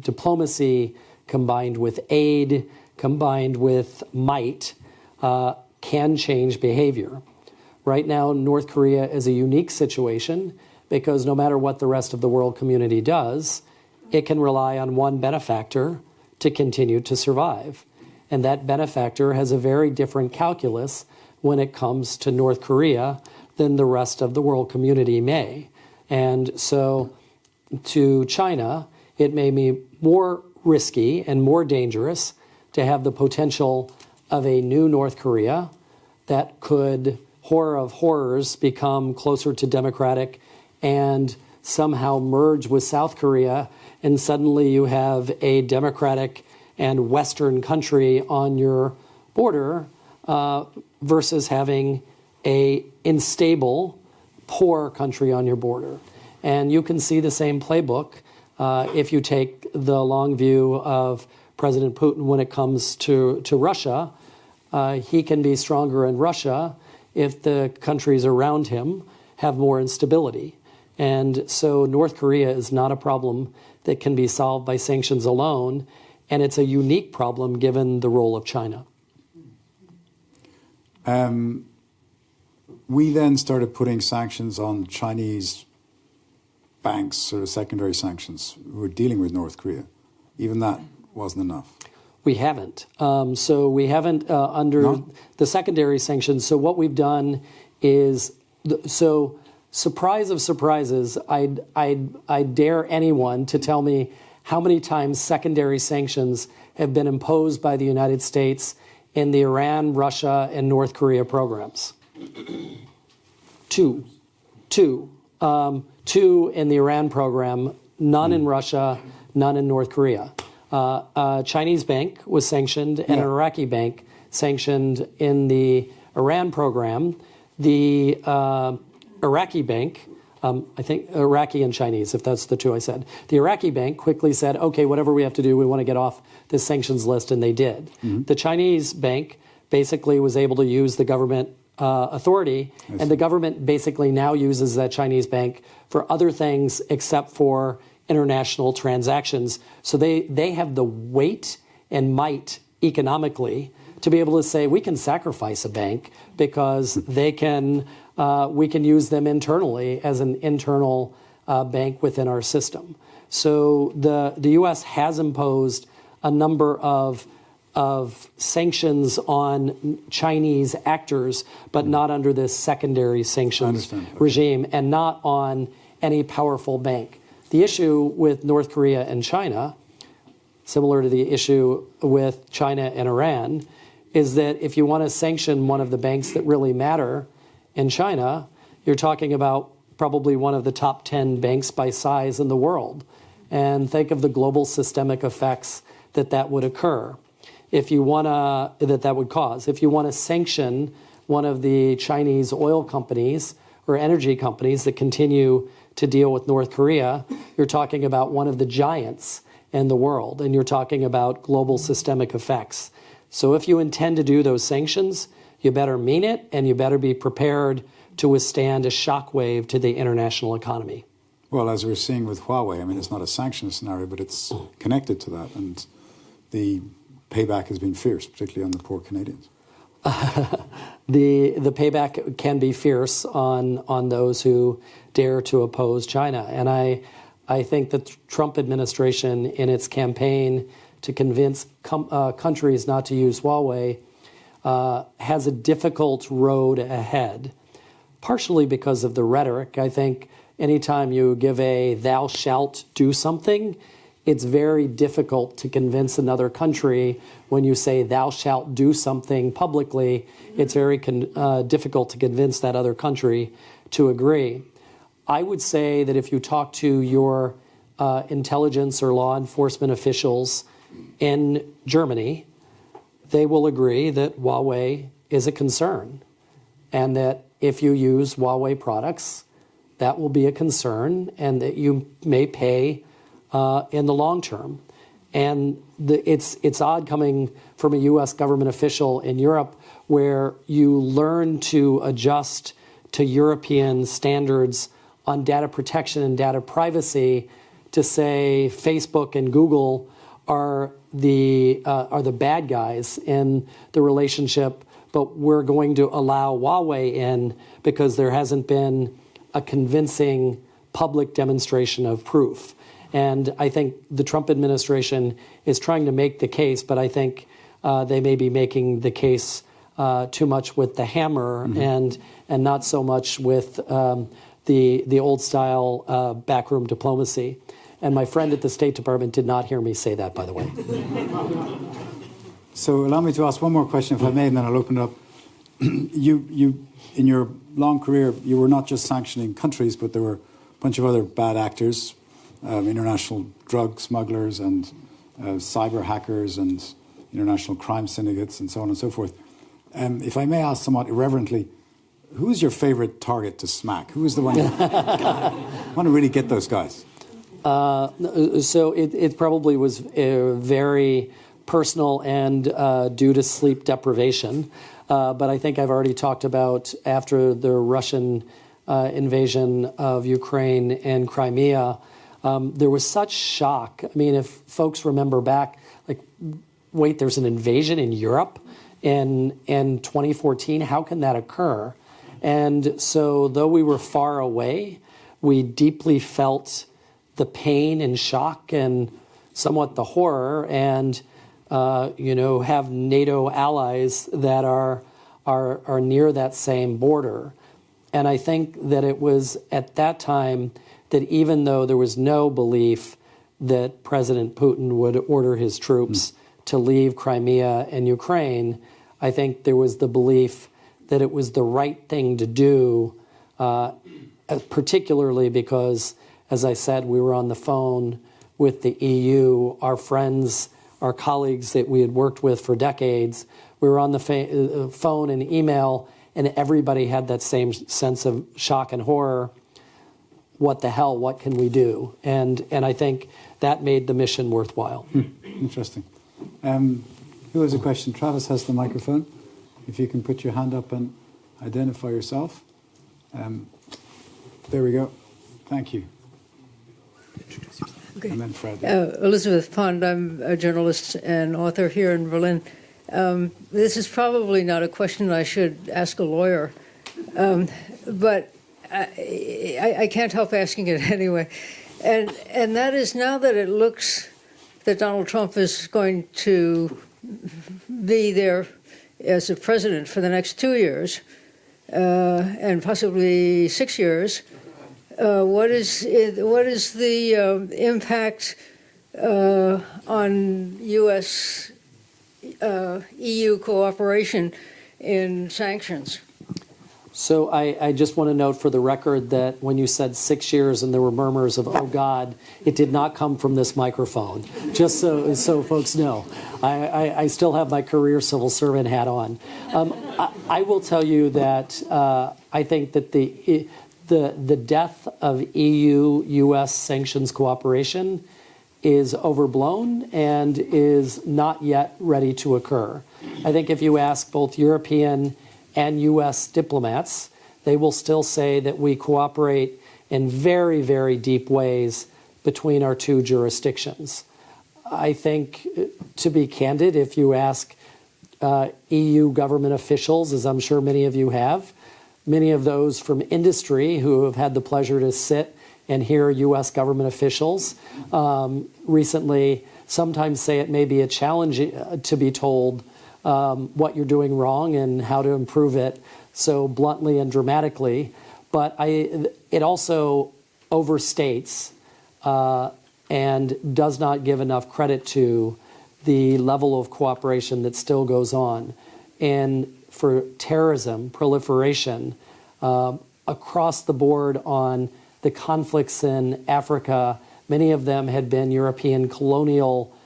S2: diplomacy, combined with aid, combined with might, can change behavior. Right now, North Korea is a unique situation because no matter what the rest of the world community does, it can rely on one benefactor to continue to survive. And that benefactor has a very different calculus when it comes to North Korea than the rest of the world community may. And so to China, it may be more risky and more dangerous to have the potential of a new North Korea that could, horror of horrors, become closer to democratic and somehow merge with South Korea, and suddenly you have a democratic and Western country on your border versus having a unstable, poor country on your border. And you can see the same playbook if you take the long view of President Putin when it comes to Russia. He can be stronger in Russia if the countries around him have more instability. And so North Korea is not a problem that can be solved by sanctions alone, and it's a unique problem given the role of China.
S1: We then started putting sanctions on Chinese banks, sort of secondary sanctions, who were dealing with North Korea. Even that wasn't enough.
S2: We haven't. So we haven't under the secondary sanctions. So what we've done is, so surprise of surprises, I dare anyone to tell me how many times secondary sanctions have been imposed by the United States in the Iran, Russia, and North Korea programs. Two in the Iran program, none in Russia, none in North Korea. A Chinese bank was sanctioned and an Iraqi bank sanctioned in the Iran program. The Iraqi bank, I think Iraqi and Chinese, if that's the two I said. The Iraqi bank quickly said, okay, whatever we have to do, we want to get off this sanctions list, and they did. Mm-hmm. The Chinese bank basically was able to use the government authority, and the government basically now uses that Chinese bank for other things except for international transactions. So they have the weight and might economically to be able to say we can sacrifice a bank because we can use them internally as an internal bank within our system. So the U.S. has imposed a number of sanctions on Chinese actors, but not under this secondary sanctions regime, and not on any powerful bank. The issue with North Korea and China, similar to the issue with China and Iran, is that if you want to sanction one of the banks that really matter in China, you're talking about probably one of the top 10 banks by size in the world. And think of the global systemic effects that would occur. If you want to, that would cause. If you want to sanction one of the Chinese oil companies or energy companies that continue to deal with North Korea, you're talking about one of the giants in the world, and you're talking about global systemic effects. So if you intend to do those sanctions, you better mean it, and you better be prepared to withstand a shockwave to the international economy.
S1: Well, as we're seeing with Huawei, I mean, it's not a sanction scenario, but it's connected to that, and the payback has been fierce, particularly on the poor Canadians.
S2: The payback can be fierce on those who dare to oppose China. And I think the Trump administration, in its campaign to convince countries not to use Huawei, has a difficult road ahead, partially because of the rhetoric. I think anytime you give a thou shalt do something, it's very difficult to convince another country when you say thou shalt do something publicly. It's very difficult to convince that other country to agree. I would say that if you talk to your intelligence or law enforcement officials in Germany, they will agree that Huawei is a concern, and that if you use Huawei products, that will be a concern, and that you may pay in the long term. And it's odd coming from a U.S. government official in Europe, where you learn to adjust to European standards on data protection and data privacy, to say Facebook and Google are the bad guys in the relationship, but we're going to allow Huawei in because there hasn't been a convincing public demonstration of proof. And I think the Trump administration is trying to make the case, but I think they may be making the case too much with the hammer, and not so much with the old style backroom diplomacy. And my friend at the State Department did not hear me say that, by the way.
S1: So allow me to ask one more question, if I may, and then I'll open it up. You, in your long career, you were not just sanctioning countries, but there were a bunch of other bad actors, international drug smugglers and cyber hackers and international crime syndicates and so on and so forth. If I may ask somewhat irreverently, who's your favorite target to smack? Who is the one you want to really get those guys?
S2: So it probably was very personal and due to sleep deprivation. But I think I've already talked about, after the Russian invasion of Ukraine and Crimea, there was such shock. I mean, if folks remember back, like, wait, there's an invasion in Europe in 2014? How can that occur? And so though we were far away, we deeply felt the pain and shock and somewhat the horror, and have NATO allies that are near that same border. And I think that it was at that time that, even though there was no belief that President Putin would order his troops to leave Crimea and Ukraine, I think there was the belief that it was the right thing to do, particularly because, as I said, we were on the phone with the EU, our friends, our colleagues that we had worked with for decades. We were on the phone and email, and everybody had that same sense of shock and horror. What the hell? What can we do? And I think that made the mission worthwhile.
S1: Interesting. Who has a question? Travis has the microphone. If you can put your hand up and identify yourself. There we go. Thank you. and then Fred.
S3: Elizabeth Pond, I'm a journalist and author here in Berlin. This is probably not a question I should ask a lawyer, but I can't help asking it anyway. And that is, now that it looks that Donald Trump is going to be there as a president for the next 2 years, and possibly 6 years, what is the impact on U.S. EU cooperation in sanctions?
S2: So I just want to note for the record that when you said 6 years and there were murmurs of, oh God, it did not come from this microphone. Just so folks know, I still have my career civil servant hat on. I will tell you that I think that the death of EU-US sanctions cooperation is overblown and is not yet ready to occur. I think if you ask both European and U.S. diplomats, they will still say that we cooperate in very, very deep ways between our two jurisdictions. I think, to be candid, if you ask EU government officials, as I'm sure many of you have, many of those from industry who have had the pleasure to sit and hear U.S. government officials recently sometimes say it may be a challenge to be told what you're doing wrong and how to improve it so bluntly and dramatically. But it also overstates and does not give enough credit to the level of cooperation that still goes on. And for terrorism, proliferation, across the board on the conflicts in Africa, many of them had been European colonial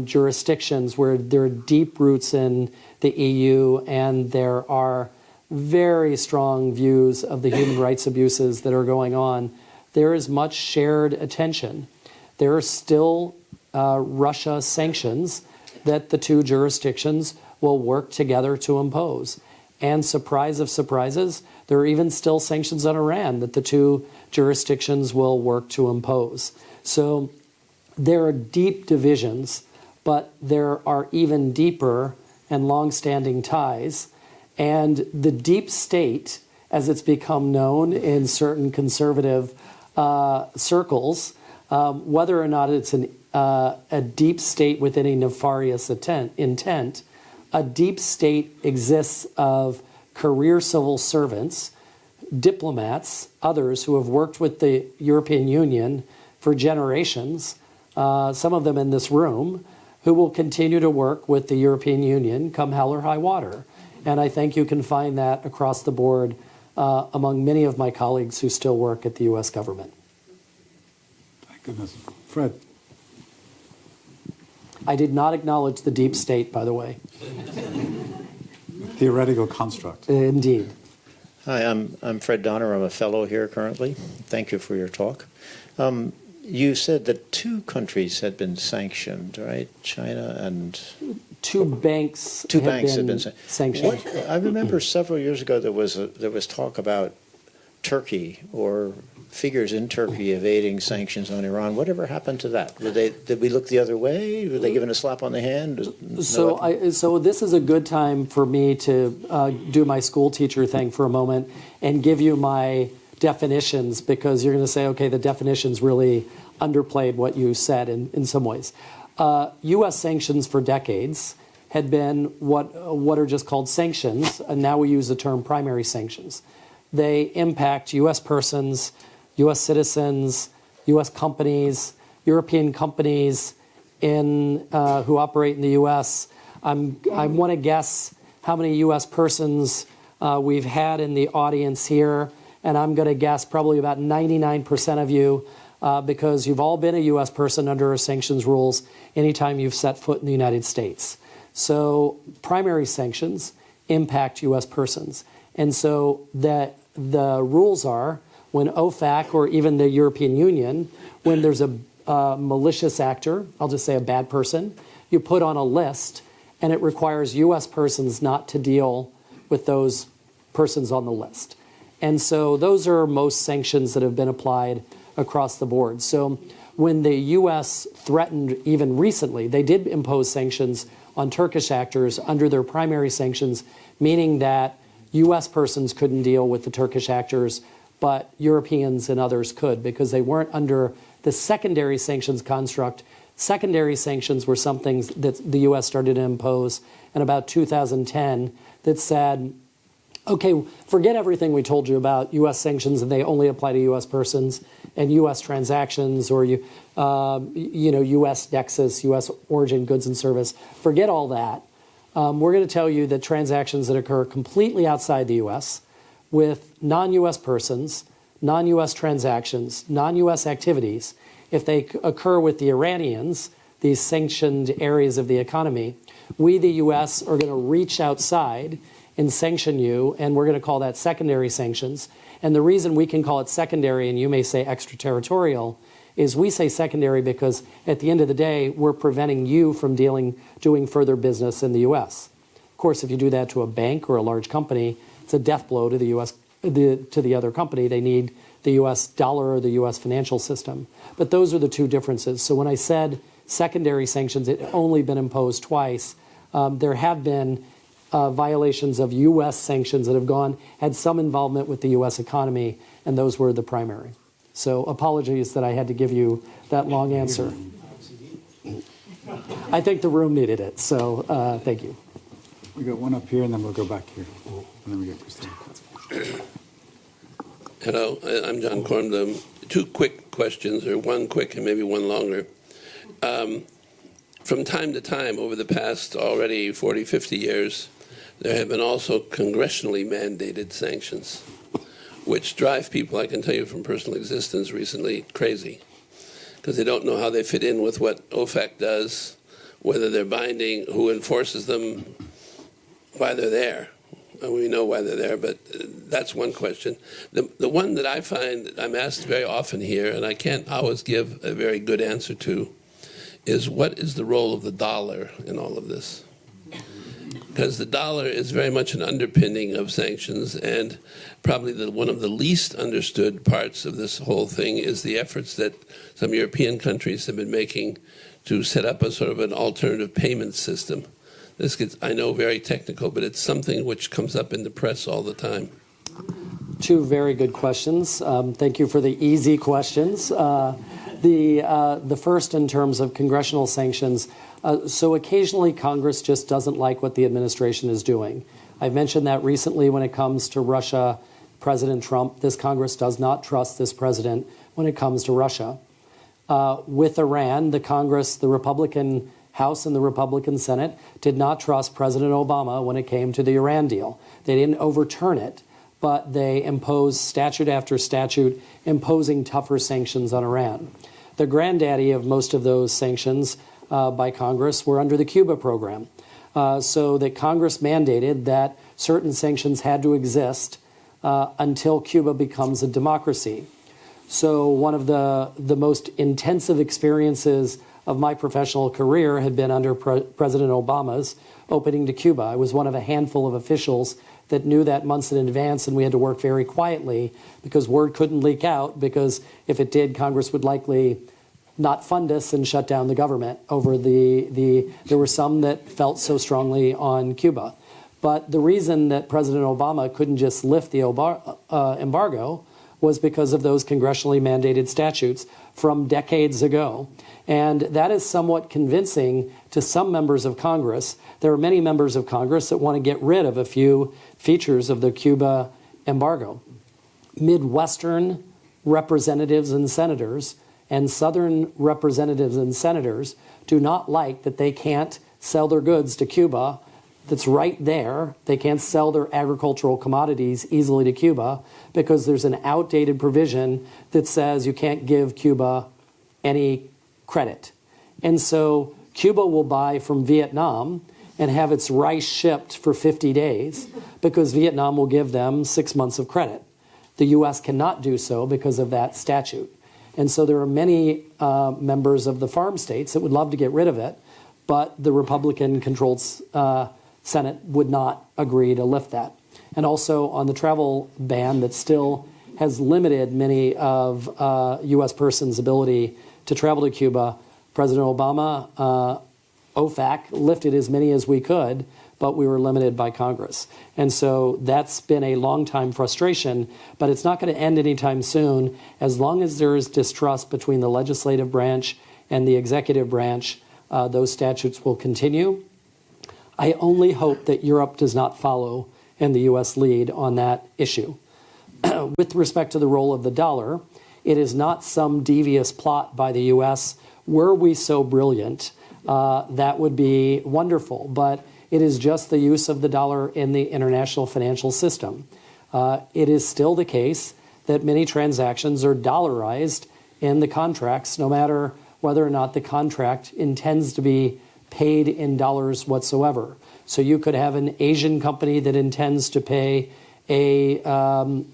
S2: jurisdictions where there are deep roots in the EU, and there are very strong views of the human rights abuses that are going on. There is much shared attention. There are still Russia sanctions that the two jurisdictions will work together to impose. And surprise of surprises, there are even still sanctions on Iran that the two jurisdictions will work to impose. So there are deep divisions, but there are even deeper and long-standing ties. And the deep state, as it's become known in certain conservative circles, whether or not it's a deep state with any nefarious intent, a deep state exists of career civil servants, diplomats, others who have worked with the European Union for generations, some of them in this room, who will continue to work with the European Union come hell or high water. And I think you can find that across the board among many of my colleagues who still work at the U.S. government.
S1: Thank goodness. Fred.
S2: I did not acknowledge the deep state, by the way.
S1: Theoretical construct.
S2: Indeed.
S4: Hi, I'm Fred Donner. I'm a fellow here currently. Thank you for your talk. You said that 2 countries had been sanctioned, right? China and...
S2: Two banks
S4: had
S2: been sanctioned.
S4: I remember several years ago there was talk about Turkey or figures in Turkey evading sanctions on Iran. Whatever happened to that? Did we look the other way? Were they given a slap on the hand?
S2: So this is a good time for me to do my school teacher thing for a moment and give you my definitions, because you're going to say, okay, the definitions really underplayed what you said in some ways. U.S. sanctions for decades had been what are just called sanctions, and now we use the term primary sanctions. They impact U.S. persons, U.S. citizens, U.S. companies, European companies who operate in the U.S. I want to guess how many U.S. persons we've had in the audience here, and I'm going to guess probably about 99% of you, because you've all been a U.S. person under our sanctions rules anytime you've set foot in the United States. So primary sanctions impact U.S. persons. And so the rules are, when OFAC or even the European Union, when there's a malicious actor, I'll just say a bad person, you put on a list, and it requires U.S. persons not to deal with those persons on the list. And so those are most sanctions that have been applied across the board. So when the U.S. threatened, even recently, they did impose sanctions on Turkish actors under their primary sanctions, meaning that U.S. persons couldn't deal with the Turkish actors, but Europeans and others could because they weren't under the secondary sanctions construct. Secondary sanctions were something that the U.S. started to impose in about 2010 that said, okay, forget everything we told you about U.S. sanctions and they only apply to U.S. persons and U.S. transactions or U.S. nexus, U.S. origin, goods and service. Forget all that. We're going to tell you that transactions that occur completely outside the U.S. with non-U.S. persons, non-U.S. transactions, non-U.S. activities, if they occur with the Iranians, these sanctioned areas of the economy, we, the U.S., are going to reach outside and sanction you, and we're going to call that secondary sanctions. And the reason we can call it secondary, and you may say extraterritorial, is we say secondary because at the end of the day, we're preventing you from doing further business in the U.S. Of course, if you do that to a bank or a large company, it's a death blow to the U.S. To the other company. They need the U.S. dollar or the U.S. financial system. But those are the two differences. So when I said secondary sanctions, it only been imposed twice. There have been violations of U.S. sanctions that have had some involvement with the U.S. economy, and those were the primary. So apologies that I had to give you that long answer. I think the room needed it, so thank you.
S1: We got one up here, and then we'll go back here. And then we get Christine.
S5: Hello, I'm John Corm. Two quick questions, or one quick and maybe one longer. From time to time, over the past already 40, 50 years, there have been also congressionally mandated sanctions, which drive people, I can tell you from personal existence recently, crazy, because they don't know how they fit in with what OFAC does, whether they're binding, who enforces them, why they're there. We know why they're there, but that's one question. The one that I find that I'm asked very often here, and I can't always give a very good answer to, is what is the role of the dollar in all of this? Because the dollar is very much an underpinning of sanctions, and probably one of the least understood parts of this whole thing is the efforts that some European countries have been making to set up a sort of an alternative payment system. This gets, I know, very technical, but it's something which comes up in the press all the time.
S2: Two very good questions. Thank you for the easy questions. The first in terms of congressional sanctions. So occasionally Congress just doesn't like what the administration is doing. I've mentioned that recently when it comes to Russia, President Trump. This Congress does not trust this president when it comes to Russia. With Iran, the Congress, the Republican House and the Republican Senate did not trust President Obama when it came to the Iran deal. They didn't overturn it, but they imposed statute after statute imposing tougher sanctions on Iran. The granddaddy of most of those sanctions by Congress were under the Cuba program. So that Congress mandated that certain sanctions had to exist until Cuba becomes a democracy. So one of the most intensive experiences of my professional career had been under President Obama's opening to Cuba. I was one of a handful of officials that knew that months in advance, and we had to work very quietly because word couldn't leak out, because if it did, Congress would likely not fund us and shut down the government over there were some that felt so strongly on Cuba. But the reason that President Obama couldn't just lift the embargo was because of those congressionally mandated statutes from decades ago. And that is somewhat convincing to some members of Congress. There are many members of Congress that want to get rid of a few features of the Cuba embargo. Midwestern representatives and senators and Southern representatives and senators do not like that they can't sell their goods to Cuba. That's right there. They can't sell their agricultural commodities easily to Cuba because there's an outdated provision that says you can't give Cuba any credit. And so Cuba will buy from Vietnam and have its rice shipped for 50 days because Vietnam will give them 6 months of credit. The U.S. cannot do so because of that statute. And so there are many members of the farm states that would love to get rid of it, but the Republican-controlled Senate would not agree to lift that. And also on the travel ban that still has limited many of U.S. persons' ability to travel to Cuba. President Obama, OFAC, lifted as many as we could, but we were limited by Congress. And so that's been a long-time frustration, but it's not going to end anytime soon. As long as there is distrust between the legislative branch and the executive branch, those statutes will continue. I only hope that Europe does not follow and the U.S. lead on that issue. With respect to the role of the dollar, it is not some devious plot by the U.S. Were we so brilliant, that would be wonderful. But it is just the use of the dollar in the international financial system. It is still the case that many transactions are dollarized in the contracts, no matter whether or not the contract intends to be paid in dollars whatsoever. So you could have an Asian company that intends to pay a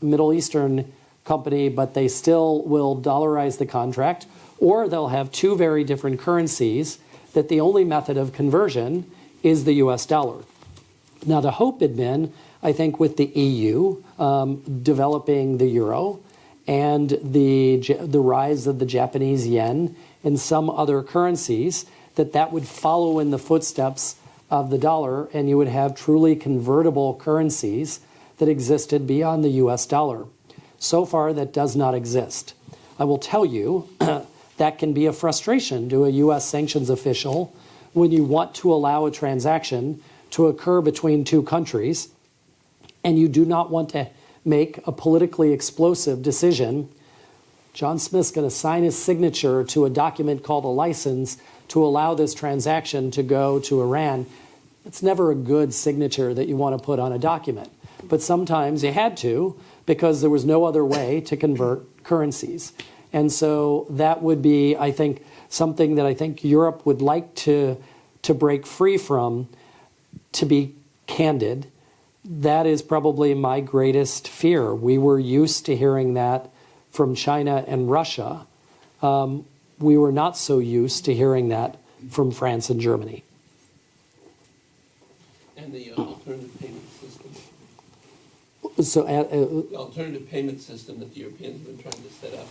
S2: Middle Eastern company, but they still will dollarize the contract, or they'll have two very different currencies that the only method of conversion is the US dollar. Now, the hope had been, I think, with the EU developing the euro and the rise of the Japanese yen and some other currencies, that would follow in the footsteps of the dollar, and you would have truly convertible currencies that existed beyond the US dollar. So far, that does not exist. I will tell you that can be a frustration to a US sanctions official when you want to allow a transaction to occur between two countries and you do not want to make a politically explosive decision. John Smith's going to sign his signature to a document called a license to allow this transaction to go to Iran. It's never a good signature that you want to put on a document. But sometimes you had to because there was no other way to convert currencies. And so that would be, I think, something that I think Europe would like to break free from. To be candid, that is probably my greatest fear. We were used to hearing that from China and Russia. We were not so used to hearing that from France and Germany.
S5: And the alternative payment system.
S2: So,
S5: The alternative payment system that the Europeans have been trying to set up.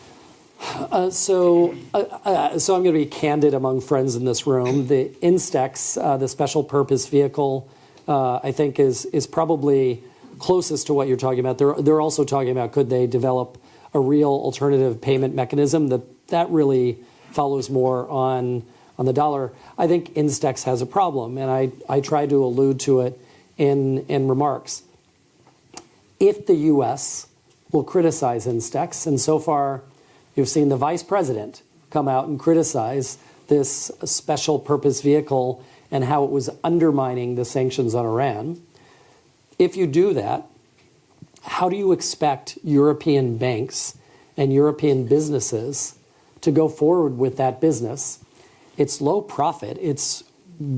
S2: So I'm going to be candid among friends in this room. The Instex, the special purpose vehicle, I think is probably closest to what you're talking about. They're also talking about could they develop a real alternative payment mechanism that really follows more on the dollar. I think Instex has a problem, and I tried to allude to it in remarks. If the U.S. will criticize Instex, and so far you've seen the vice president come out and criticize this special purpose vehicle and how it was undermining the sanctions on Iran. If you do that, how do you expect European banks and European businesses to go forward with that business? It's low profit. It's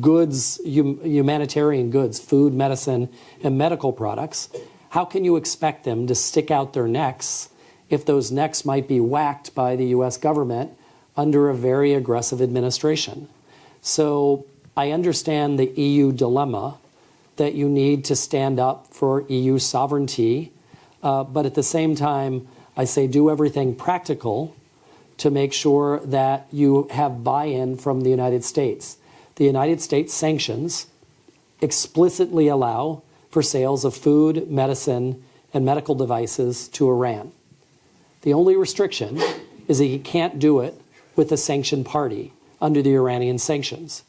S2: goods, humanitarian goods, food, medicine, and medical products. How can you expect them to stick out their necks if those necks might be whacked by the U.S. government under a very aggressive administration? So I understand the EU dilemma that you need to stand up for EU sovereignty, but at the same time, I say do everything practical to make sure that you have buy-in from the United States. The United States sanctions explicitly allow for sales of food, medicine, and medical devices to Iran. The only restriction is that you can't do it with a sanctioned party under the Iranian sanctions.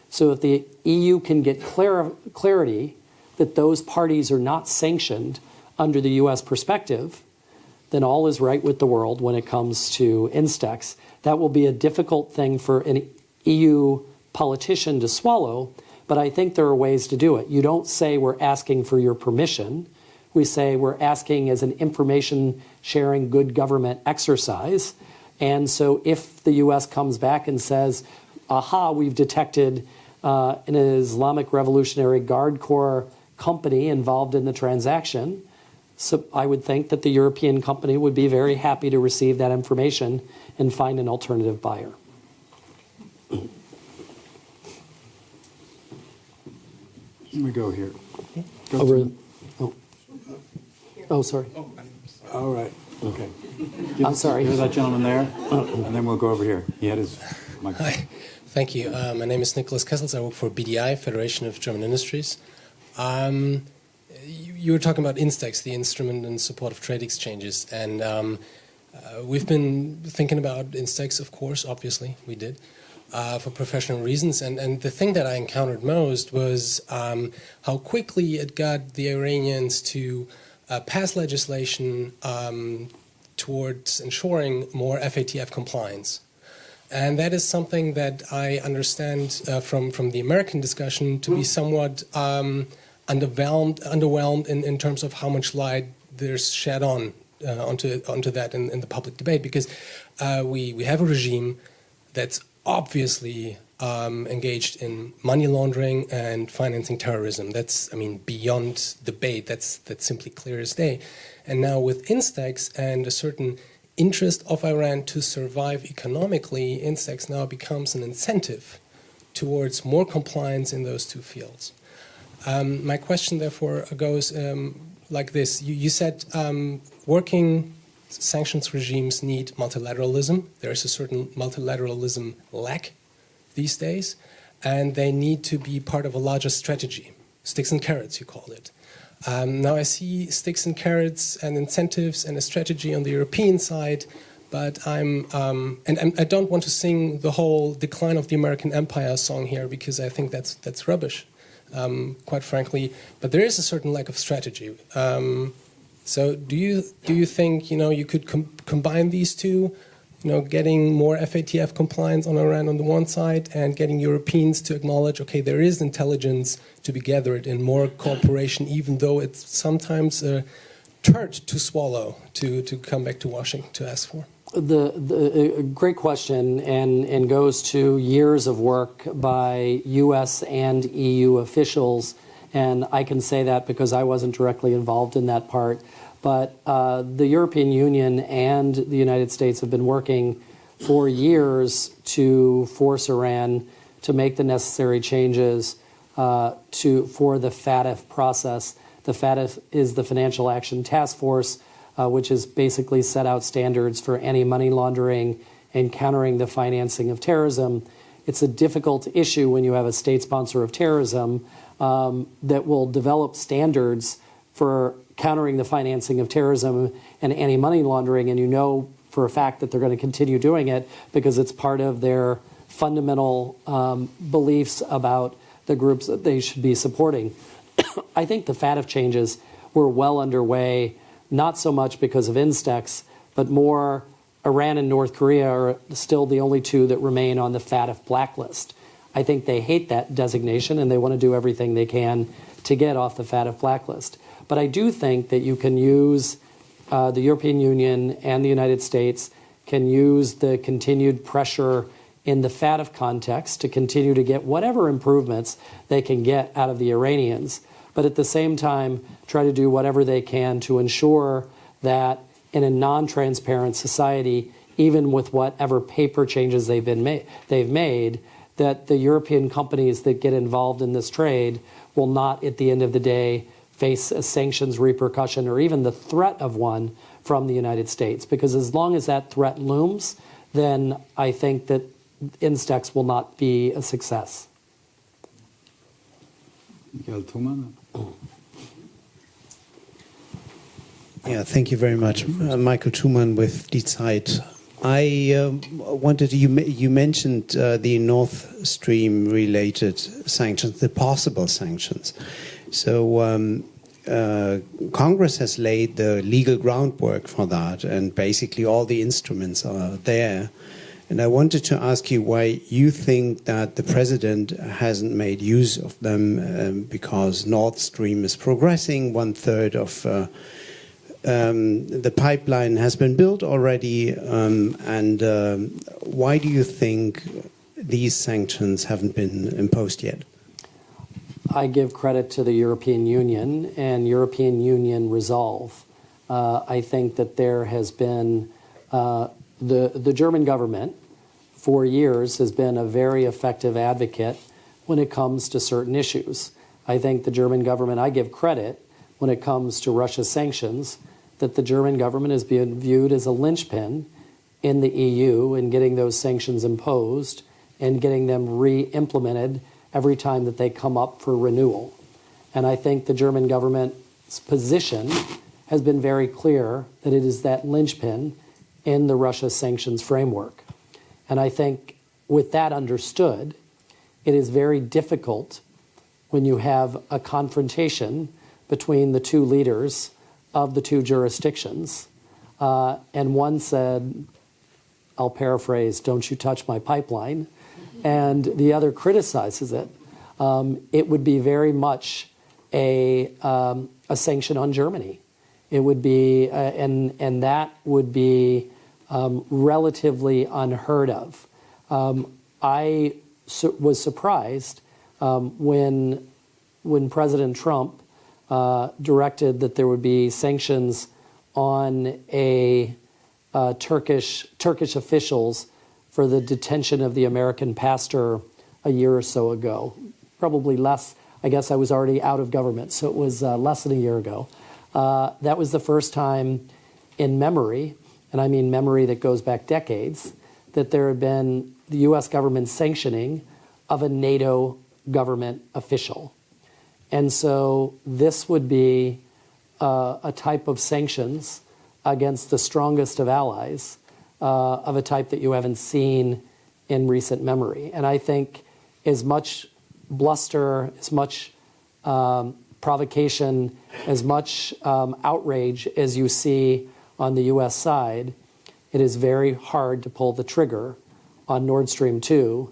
S2: So if the EU can get clarity that those parties are not sanctioned under the U.S. perspective, then all is right with the world when it comes to Instex. That will be a difficult thing for an EU politician to swallow, but I think there are ways to do it. You don't say we're asking for your permission. We say we're asking as an information sharing good government exercise. And so if the U.S. comes back and says, aha, we've detected an Islamic Revolutionary Guard Corps company involved in the transaction, so I would think that the European company would be very happy to receive that information and find an alternative buyer.
S1: Let me go here.
S2: Oh, sorry.
S1: All right. Okay.
S2: I'm sorry.
S1: Give that gentleman there, and then we'll go over here. He had his microphone.
S6: Hi, thank you. My name is Nicholas Kessels. I work for BDI, Federation of German Industries. You were talking about INSTEX, the Instrument in Support of Trade Exchanges, and we've been thinking about INSTEX, of course, obviously, we did, for professional reasons. And the thing that I encountered most was how quickly it got the Iranians to pass legislation towards ensuring more FATF compliance. And that is something that I understand from the American discussion to be somewhat underwhelmed in terms of how much light there's shed onto that in the public debate, because we have a regime that's obviously engaged in money laundering and financing terrorism. That's, beyond debate. That's simply clear as day. And now with INSTEX and a certain interest of Iran to survive economically, INSTEX now becomes an incentive towards more compliance in those two fields. My question, therefore, goes like this. You said working sanctions regimes need multilateralism. There is a certain multilateralism lack these days, and they need to be part of a larger strategy. Sticks and carrots, you called it. Now I see sticks and carrots and incentives and a strategy on the European side, but and I don't want to sing the whole decline of the American empire song here, because I think that's rubbish, quite frankly. But there is a certain lack of strategy. So do you think you could combine these two? Getting more FATF compliance on Iran on the one side, and getting Europeans to acknowledge, okay, there is intelligence to be gathered in more cooperation, even though it's sometimes a turd to swallow to come back to Washington to ask for.
S2: The great question, and goes to years of work by U.S. and EU officials, and I can say that because I wasn't directly involved in that part. But the European Union and the United States have been working for years to force Iran to make the necessary changes for the FATF process. The FATF is the Financial Action Task Force, which has basically set out standards for anti-money laundering and countering the financing of terrorism. It's a difficult issue when you have a state sponsor of terrorism that will develop standards for countering the financing of terrorism and anti-money laundering, and for a fact that they're going to continue doing it because it's part of their fundamental beliefs about the groups that they should be supporting. I think the FATF changes were well underway, not so much because of INSTEX, but more Iran and North Korea are still the only two that remain on the FATF blacklist. I think they hate that designation and they want to do everything they can to get off the FATF blacklist. But I do think that you can use the European Union and the United States can use the continued pressure in the FATF context to continue to get whatever improvements they can get out of the Iranians, but at the same time try to do whatever they can to ensure that in a non-transparent society, even with whatever paper changes they've made, that the European companies that get involved in this trade will not, at the end of the day, face a sanctions repercussion or even the threat of one from the United States. Because as long as that threat looms, then I think that INSTEX will not be a success.
S1: Michael Thumann.
S7: Yeah, thank you very much. Michael Thumann with Die Zeit. I wanted you mentioned the North Stream related sanctions, the possible sanctions. So Congress has laid the legal groundwork for that, and basically all the instruments are there. And I wanted to ask you why you think that the president hasn't made use of them, because Nord Stream is progressing. 1/3 of the pipeline has been built already. And why do you think these sanctions haven't been imposed yet?
S2: I give credit to the European Union and European Union resolve. I think that there has been the German government for years has been a very effective advocate when it comes to certain issues. I think the German government, I give credit when it comes to Russia's sanctions, that the German government is being viewed as a linchpin in the EU in getting those sanctions imposed and getting them re-implemented every time that they come up for renewal. And I think the German government's position has been very clear that it is that linchpin in the Russia sanctions framework. And I think with that understood, it is very difficult when you have a confrontation between the two leaders of the two jurisdictions. And one said, I'll paraphrase, "Don't you touch my pipeline," and the other criticizes it. It would be very much a sanction on Germany. It would be, and that would be relatively unheard of. I was surprised when President Trump directed that there would be sanctions on Turkish officials for the detention of the American pastor a year or so ago. Probably less. I guess I was already out of government, so it was less than a year ago. That was the first time in memory, and I mean memory that goes back decades, that there had been the U.S. government sanctioning of a NATO government official. And so this would be a type of sanctions against the strongest of allies of a type that you haven't seen in recent memory. And I think as much bluster, as much provocation, as much outrage as you see on the U.S. side, it is very hard to pull the trigger on Nord Stream 2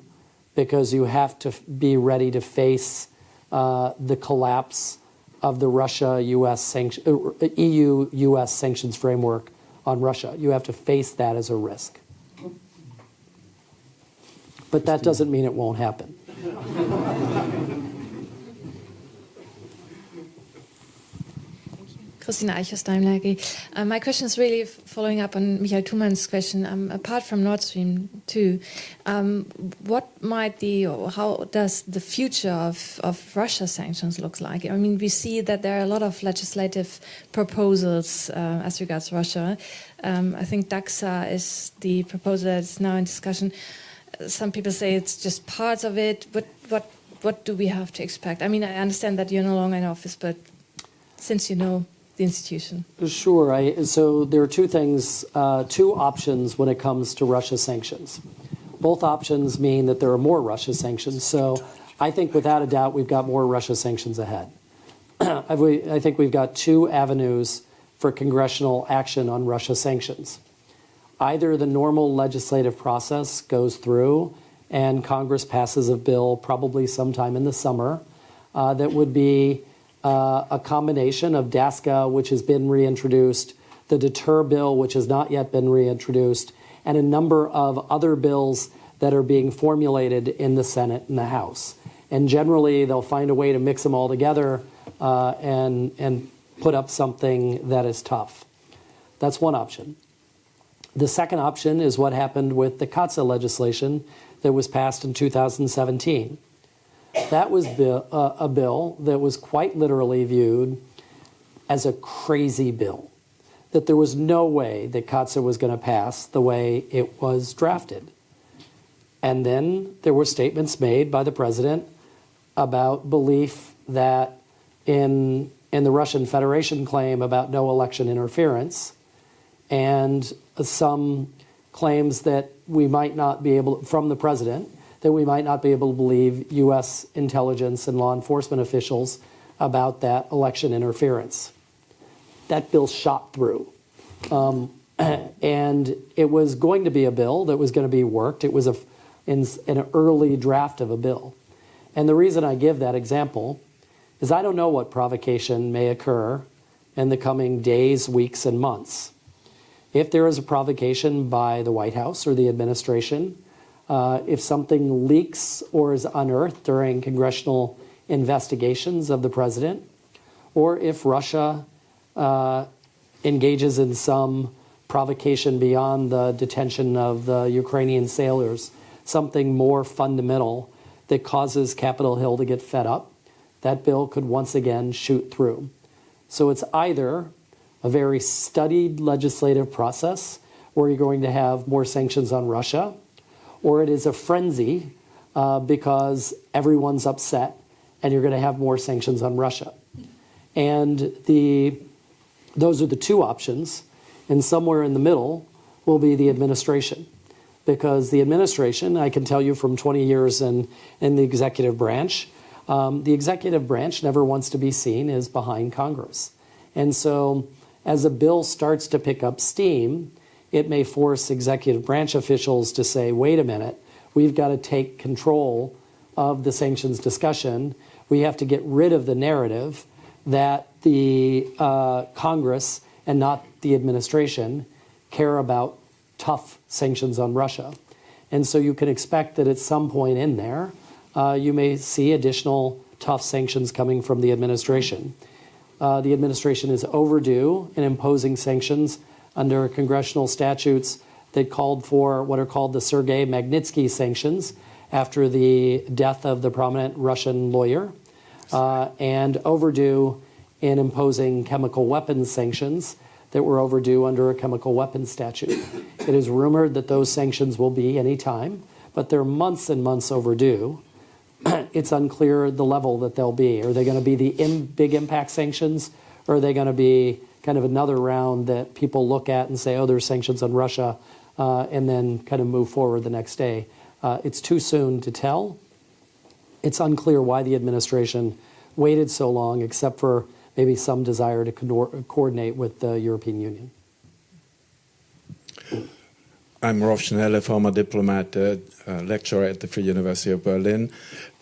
S2: because you have to be ready to face the collapse of the EU-U.S. sanctions framework on Russia. You have to face that as a risk. But that doesn't mean it won't happen.
S8: Christina Eichhorst, Daimler AG. My question is really following up on Michael Thumann's question. Apart from Nord Stream 2, what might or how does the future of Russia sanctions look like? I mean, we see that there are a lot of legislative proposals as regards Russia. I think DAXA is the proposal that is now in discussion. Some people say it's just parts of it. What do we have to expect? I mean, I understand that you're no longer in office, but since you know the institution.
S2: Sure. So there are two things, two options when it comes to Russia sanctions. Both options mean that there are more Russia sanctions. So I think without a doubt we've got more Russia sanctions ahead. I think we've got two avenues for congressional action on Russia sanctions. Either the normal legislative process goes through and Congress passes a bill probably sometime in the summer that would be a combination of DASCA, which has been reintroduced, the Deter bill, which has not yet been reintroduced, and a number of other bills that are being formulated in the Senate and the House. And generally, they'll find a way to mix them all together and put up something that is tough. That's one option. The second option is what happened with the CAATSA legislation that was passed in 2017. That was a bill that was quite literally viewed as a crazy bill, that there was no way that CAATSA was going to pass the way it was drafted. And then there were statements made by the president about belief that in the Russian Federation claim about no election interference, and some claims that we might not be able, from the president, that we might not be able to believe U.S. intelligence and law enforcement officials about that election interference. That bill shot through. And it was going to be a bill that was going to be worked. It was an early draft of a bill. And the reason I give that example is I don't know what provocation may occur in the coming days, weeks, and months. If there is a provocation by the White House or the administration, if something leaks or is unearthed during congressional investigations of the president, or if Russia engages in some provocation beyond the detention of the Ukrainian sailors, something more fundamental that causes Capitol Hill to get fed up, that bill could once again shoot through. So it's either a very studied legislative process where you're going to have more sanctions on Russia, or it is a frenzy because everyone's upset and you're going to have more sanctions on Russia. And those are the two options, and somewhere in the middle will be the administration. Because the administration, I can tell you from 20 years in the executive branch never wants to be seen as behind Congress. And so as a bill starts to pick up steam, it may force executive branch officials to say, wait a minute, we've got to take control of the sanctions discussion. We have to get rid of the narrative that the Congress and not the administration care about tough sanctions on Russia. And so you can expect that at some point in there, you may see additional tough sanctions coming from the administration. The administration is overdue in imposing sanctions under congressional statutes that called for what are called the Sergei Magnitsky sanctions after the death of the prominent Russian lawyer, and overdue in imposing chemical weapons sanctions that were overdue under a chemical weapons statute. It is rumored that those sanctions will be any time, but they're months and months overdue. It's unclear the level that they'll be. Are they going to be the big impact sanctions, or are they going to be kind of another round that people look at and say, oh, there's sanctions on Russia, and then kind of move forward the next day? It's too soon to tell. It's unclear why the administration waited so long, except for maybe some desire to coordinate with the European Union.
S9: I'm Rolf Schnelle, former diplomat, lecturer at the Free University of Berlin.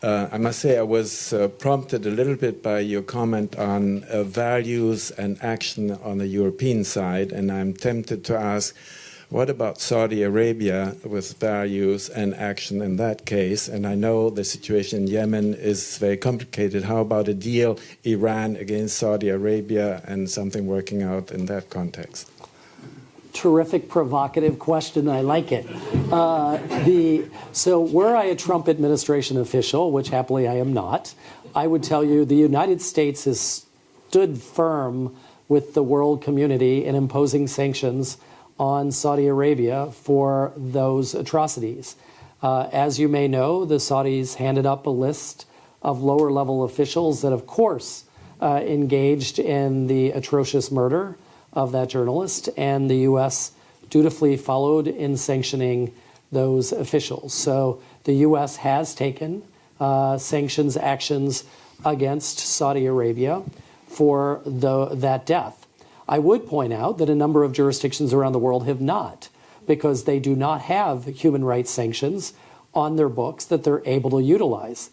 S9: I must say I was prompted a little bit by your comment on values and action on the European side, and I'm tempted to ask, what about Saudi Arabia with values and action in that case? And I know the situation in Yemen is very complicated. How about a deal, Iran against Saudi Arabia, and something working out in that context?
S2: Terrific, provocative question. I like it. So were I a Trump administration official, which happily I am not, I would tell you the United States has stood firm with the world community in imposing sanctions on Saudi Arabia for those atrocities. As you may know, the Saudis handed up a list of lower-level officials that, of course, engaged in the atrocious murder of that journalist, and the U.S. dutifully followed in sanctioning those officials. So the U.S. has taken sanctions actions against Saudi Arabia for that death. I would point out that a number of jurisdictions around the world have not, because they do not have human rights sanctions on their books that they're able to utilize.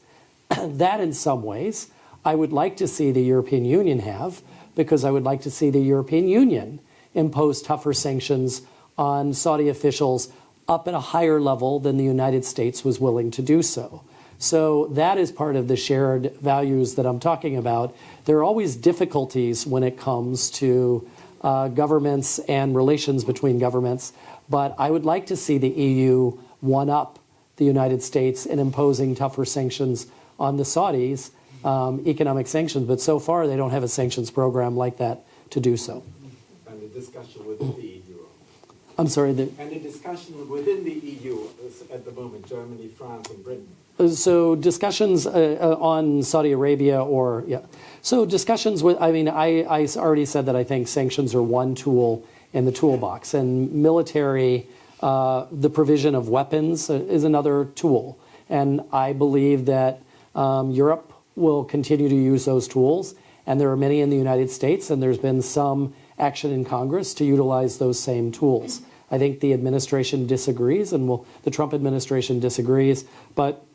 S2: That, in some ways, I would like to see the European Union have, because I would like to see the European Union impose tougher sanctions on Saudi officials up at a higher level than the United States was willing to do so. So that is part of the shared values that I'm talking about. There are always difficulties when it comes to governments and relations between governments, but I would like to see the EU one-up the United States in imposing tougher sanctions on the Saudis, economic sanctions, but so far they don't have a sanctions program like that to do so.
S9: And the discussion within the EU.
S2: I'm sorry.
S9: And the discussion within the EU is at the moment, Germany, France, and Britain.
S2: So discussions on Saudi Arabia So discussions with, I already said that I think sanctions are one tool in the toolbox, and military, the provision of weapons is another tool. And I believe that Europe will continue to use those tools, and there are many in the United States, and there's been some action in Congress to utilize those same tools. I think the administration disagrees, and the Trump administration disagrees, but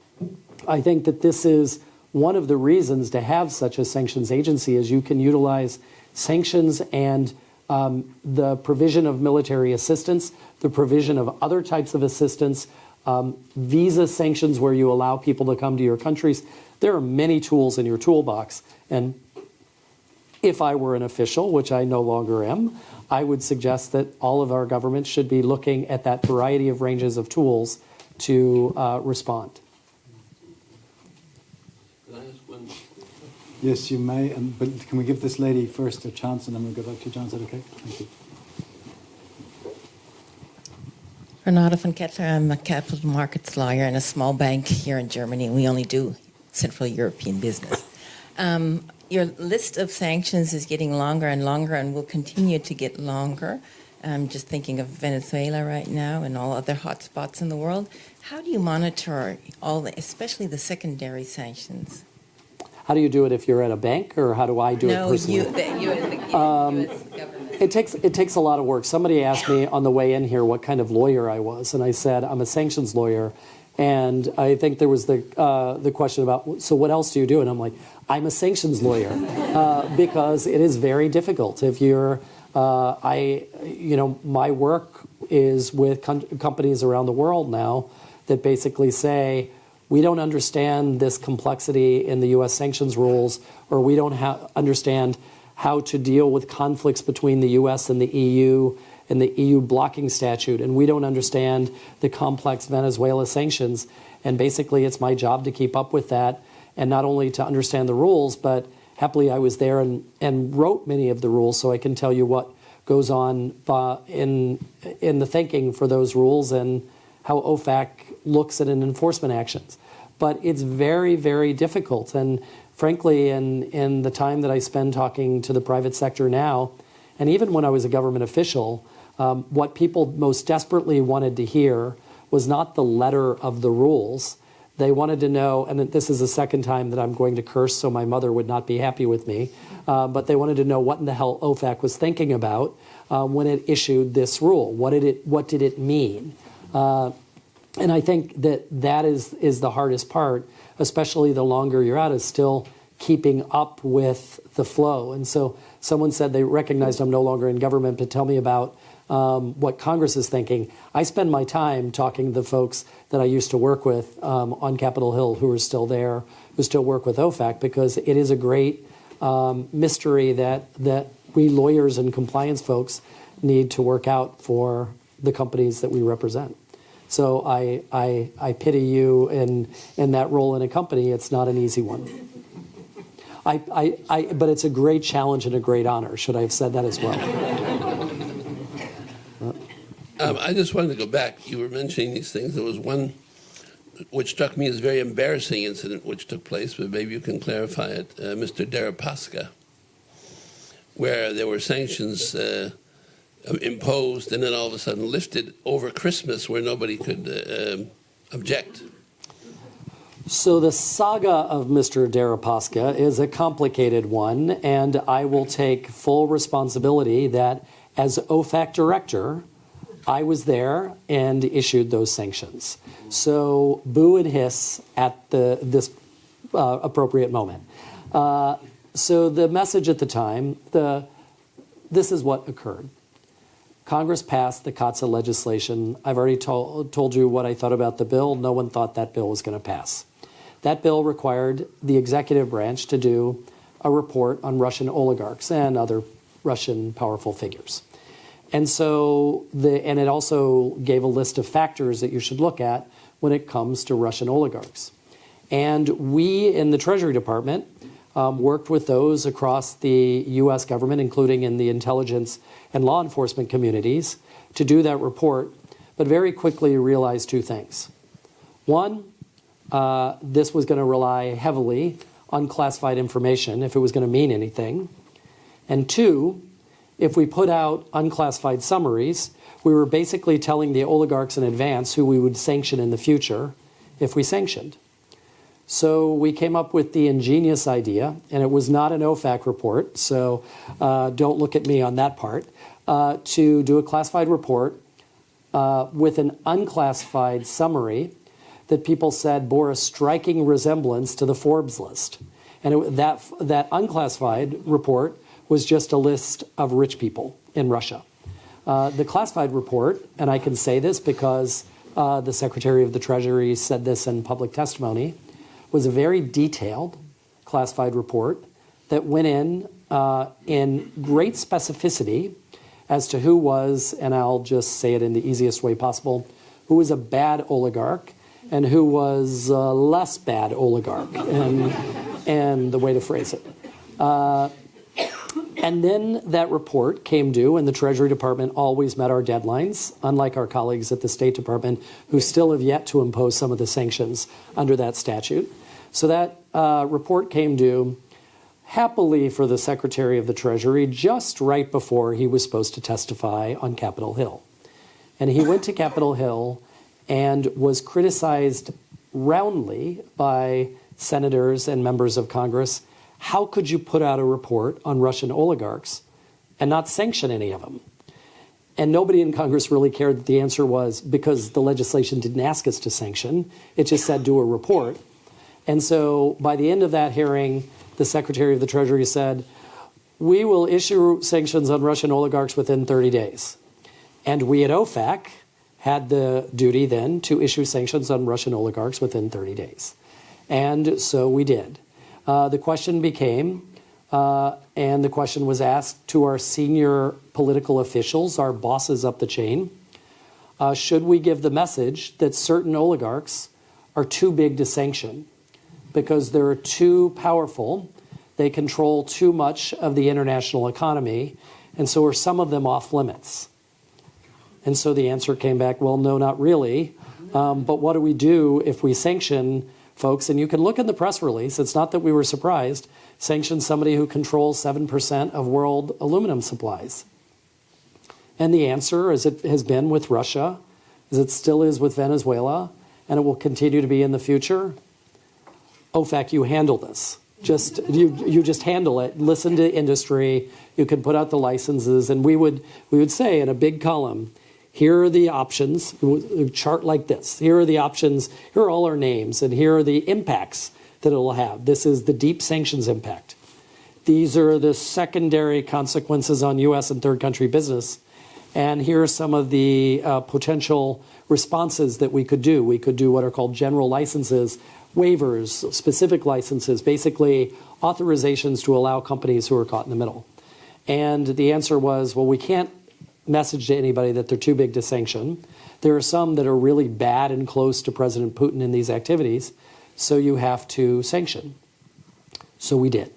S2: I think that this is one of the reasons to have such a sanctions agency, is you can utilize sanctions and the provision of military assistance, the provision of other types of assistance, visa sanctions where you allow people to come to your countries. There are many tools in your toolbox, and if I were an official, which I no longer am, I would suggest that all of our governments should be looking at that variety of ranges of tools to respond.
S5: Can I ask one?
S1: Yes, you may. But can we give this lady first a chance, and then we'll go back to John? Is that okay? Thank you.
S10: Renata von Kettler, I'm a capital markets lawyer in a small bank here in Germany. We only do Central European business. Your list of sanctions is getting longer and longer and will continue to get longer. I'm just thinking of Venezuela right now and all other hotspots in the world. How do you monitor especially the secondary sanctions?
S2: How do you do it if you're at a bank, or how do I do it personally?
S10: You as the US government.
S2: It takes a lot of work. Somebody asked me on the way in here what kind of lawyer I was, and I said I'm a sanctions lawyer. And I think there was the question about, so what else do you do? And I'm like, I'm a sanctions lawyer because it is very difficult. If you're, my work is with companies around the world now that basically say, we don't understand this complexity in the U.S. sanctions rules, or we don't understand how to deal with conflicts between the U.S. and the EU and the EU blocking statute, and we don't understand the complex Venezuela sanctions. And basically, it's my job to keep up with that, and not only to understand the rules, but happily I was there and wrote many of the rules, so I can tell you what goes on in the thinking for those rules and how OFAC looks at an enforcement actions. But it's very, very difficult. And frankly, in the time that I spend talking to the private sector now, and even when I was a government official, what people most desperately wanted to hear was not the letter of the rules. They wanted to know, and this is the second time that I'm going to curse, so my mother would not be happy with me, but they wanted to know what in the hell OFAC was thinking about when it issued this rule. What did it mean? And I think that is the hardest part, especially the longer you're out, is still keeping up with the flow. And so someone said they recognized I'm no longer in government, but tell me about what Congress is thinking. I spend my time talking to the folks that I used to work with on Capitol Hill who are still there, who still work with OFAC, because it is a great mystery that we lawyers and compliance folks need to work out for the companies that we represent. So I pity you in that role in a company. It's not an easy one. But it's a great challenge and a great honor. Should I have said that as well?
S5: I just wanted to go back. You were mentioning these things. There was one which struck me as a very embarrassing incident which took place, but maybe you can clarify it. Mr. Deripaska, where there were sanctions imposed and then all of a sudden lifted over Christmas where nobody could object.
S2: So the saga of Mr. Deripaska is a complicated one, and I will take full responsibility that as OFAC director, I was there and issued those sanctions. So boo and hiss at this appropriate moment. So the message at the time, this is what occurred. Congress passed the CAATSA legislation. I've already told you what I thought about the bill. No one thought that bill was going to pass. That bill required the executive branch to do a report on Russian oligarchs and other Russian powerful figures. And so, and it also gave a list of factors that you should look at when it comes to Russian oligarchs. And we in the Treasury Department worked with those across the U.S. government, including in the intelligence and law enforcement communities, to do that report, but very quickly realized two things. One, this was going to rely heavily on classified information if it was going to mean anything. And two, if we put out unclassified summaries, we were basically telling the oligarchs in advance who we would sanction in the future if we sanctioned. So we came up with the ingenious idea, and it was not an OFAC report, so don't look at me on that part, to do a classified report with an unclassified summary that people said bore a striking resemblance to the Forbes list. And that unclassified report was just a list of rich people in Russia. The classified report, and I can say this because the Secretary of the Treasury said this in public testimony, was a very detailed classified report that went in great specificity as to who was, and I'll just say it in the easiest way possible, who was a bad oligarch and who was a less bad oligarch. and the way to phrase it. And then that report came due, and the Treasury Department always met our deadlines, unlike our colleagues at the State Department, who still have yet to impose some of the sanctions under that statute. So that report came due, happily for the Secretary of the Treasury, just right before he was supposed to testify on Capitol Hill. And he went to Capitol Hill and was criticized roundly by senators and members of Congress. How could you put out a report on Russian oligarchs and not sanction any of them? And nobody in Congress really cared. The answer was because the legislation didn't ask us to sanction. It just said do a report. And so by the end of that hearing, the Secretary of the Treasury said, we will issue sanctions on Russian oligarchs within 30 days. And we at OFAC had the duty then to issue sanctions on Russian oligarchs within 30 days. And so we did. The question became, and the question was asked to our senior political officials, our bosses up the chain, should we give the message that certain oligarchs are too big to sanction because they're too powerful, they control too much of the international economy, and so are some of them off limits? And so the answer came back, well, no, not really. But what do we do if we sanction folks? And you can look in the press release. It's not that we were surprised. Sanction somebody who controls 7% of world aluminum supplies. And the answer, as it has been with Russia, as it still is with Venezuela, and it will continue to be in the future, OFAC, you handle this. You just handle it. Listen to industry. You can put out the licenses, and we would say in a big column, here are the options, a chart like this. Here are the options, here are all our names, and here are the impacts that it will have. This is the deep sanctions impact. These are the secondary consequences on U.S. and third country business. And here are some of the potential responses that we could do. We could do what are called general licenses, waivers, specific licenses, basically authorizations to allow companies who are caught in the middle. And the answer was, well, we can't message to anybody that they're too big to sanction. There are some that are really bad and close to President Putin in these activities, so you have to sanction. So we did.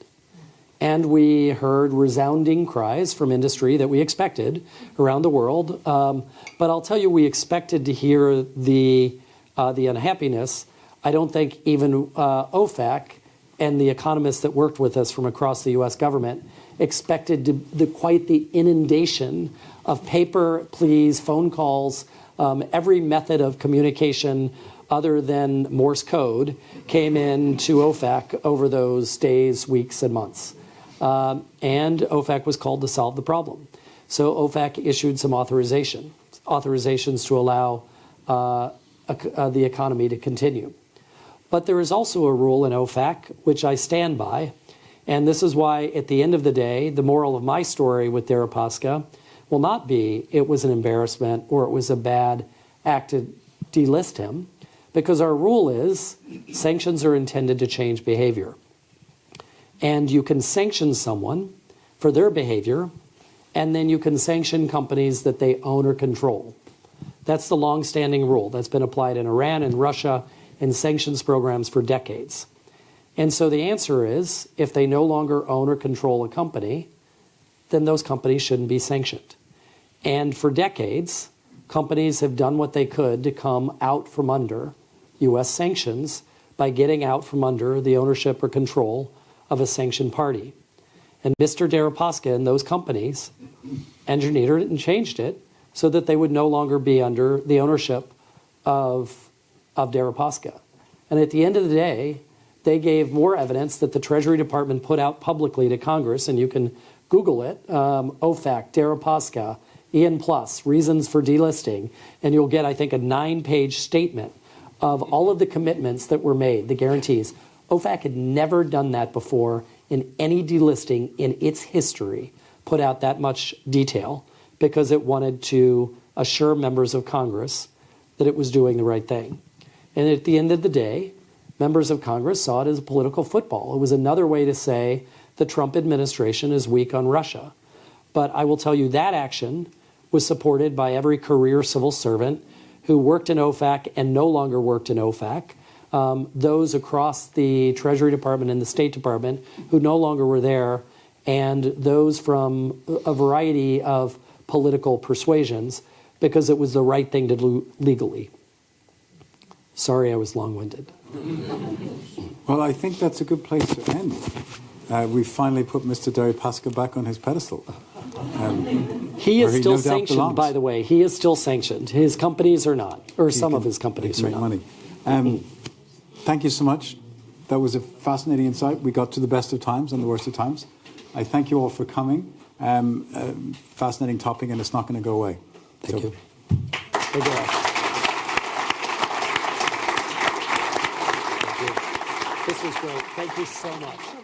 S2: And we heard resounding cries from industry that we expected around the world. But I'll tell you, we expected to hear the unhappiness. I don't think even OFAC and the economists that worked with us from across the U.S. government expected quite the inundation of paper pleas, phone calls, every method of communication other than Morse code came in to OFAC over those days, weeks, and months. And OFAC was called to solve the problem. So OFAC issued some authorizations to allow the economy to continue. But there is also a rule in OFAC, which I stand by, and this is why, at the end of the day, the moral of my story with Deripaska will not be it was an embarrassment or it was a bad act to delist him, because our rule is sanctions are intended to change behavior. And you can sanction someone for their behavior, and then you can sanction companies that they own or control. That's the long-standing rule that's been applied in Iran and Russia in sanctions programs for decades. And so the answer is, if they no longer own or control a company, then those companies shouldn't be sanctioned. And for decades, companies have done what they could to come out from under U.S. sanctions by getting out from under the ownership or control of a sanctioned party. And Mr. Deripaska and those companies engineered it and changed it so that they would no longer be under the ownership of Deripaska. And at the end of the day, they gave more evidence that the Treasury Department put out publicly to Congress, and you can Google it, OFAC, Deripaska, Ian Plus, reasons for delisting, and you'll get, I think, a 9-page statement of all of the commitments that were made, the guarantees. OFAC had never done that before in any delisting in its history, put out that much detail, because it wanted to assure members of Congress that it was doing the right thing. And at the end of the day, members of Congress saw it as a political football. It was another way to say the Trump administration is weak on Russia. But I will tell you that action was supported by every career civil servant who worked in OFAC and no longer worked in OFAC, those across the Treasury Department and the State Department who no longer were there, and those from a variety of political persuasions, because it was the right thing to do legally. Sorry I was long-winded.
S1: Well, I think that's a good place to end. We've finally put Mr. Deripaska back on his pedestal.
S2: He is
S1: where
S2: still
S1: no doubt
S2: sanctioned,
S1: belongs.
S2: by the way. He is still sanctioned. His companies are not, or some of his companies are
S1: Make
S2: not.
S1: money. Thank you so much. That was a fascinating insight. We got to the best of times and the worst of times. I thank you all for coming. Fascinating topic, and it's not going to go away.
S2: Thank you. Thank you. This was great. Thank you so much.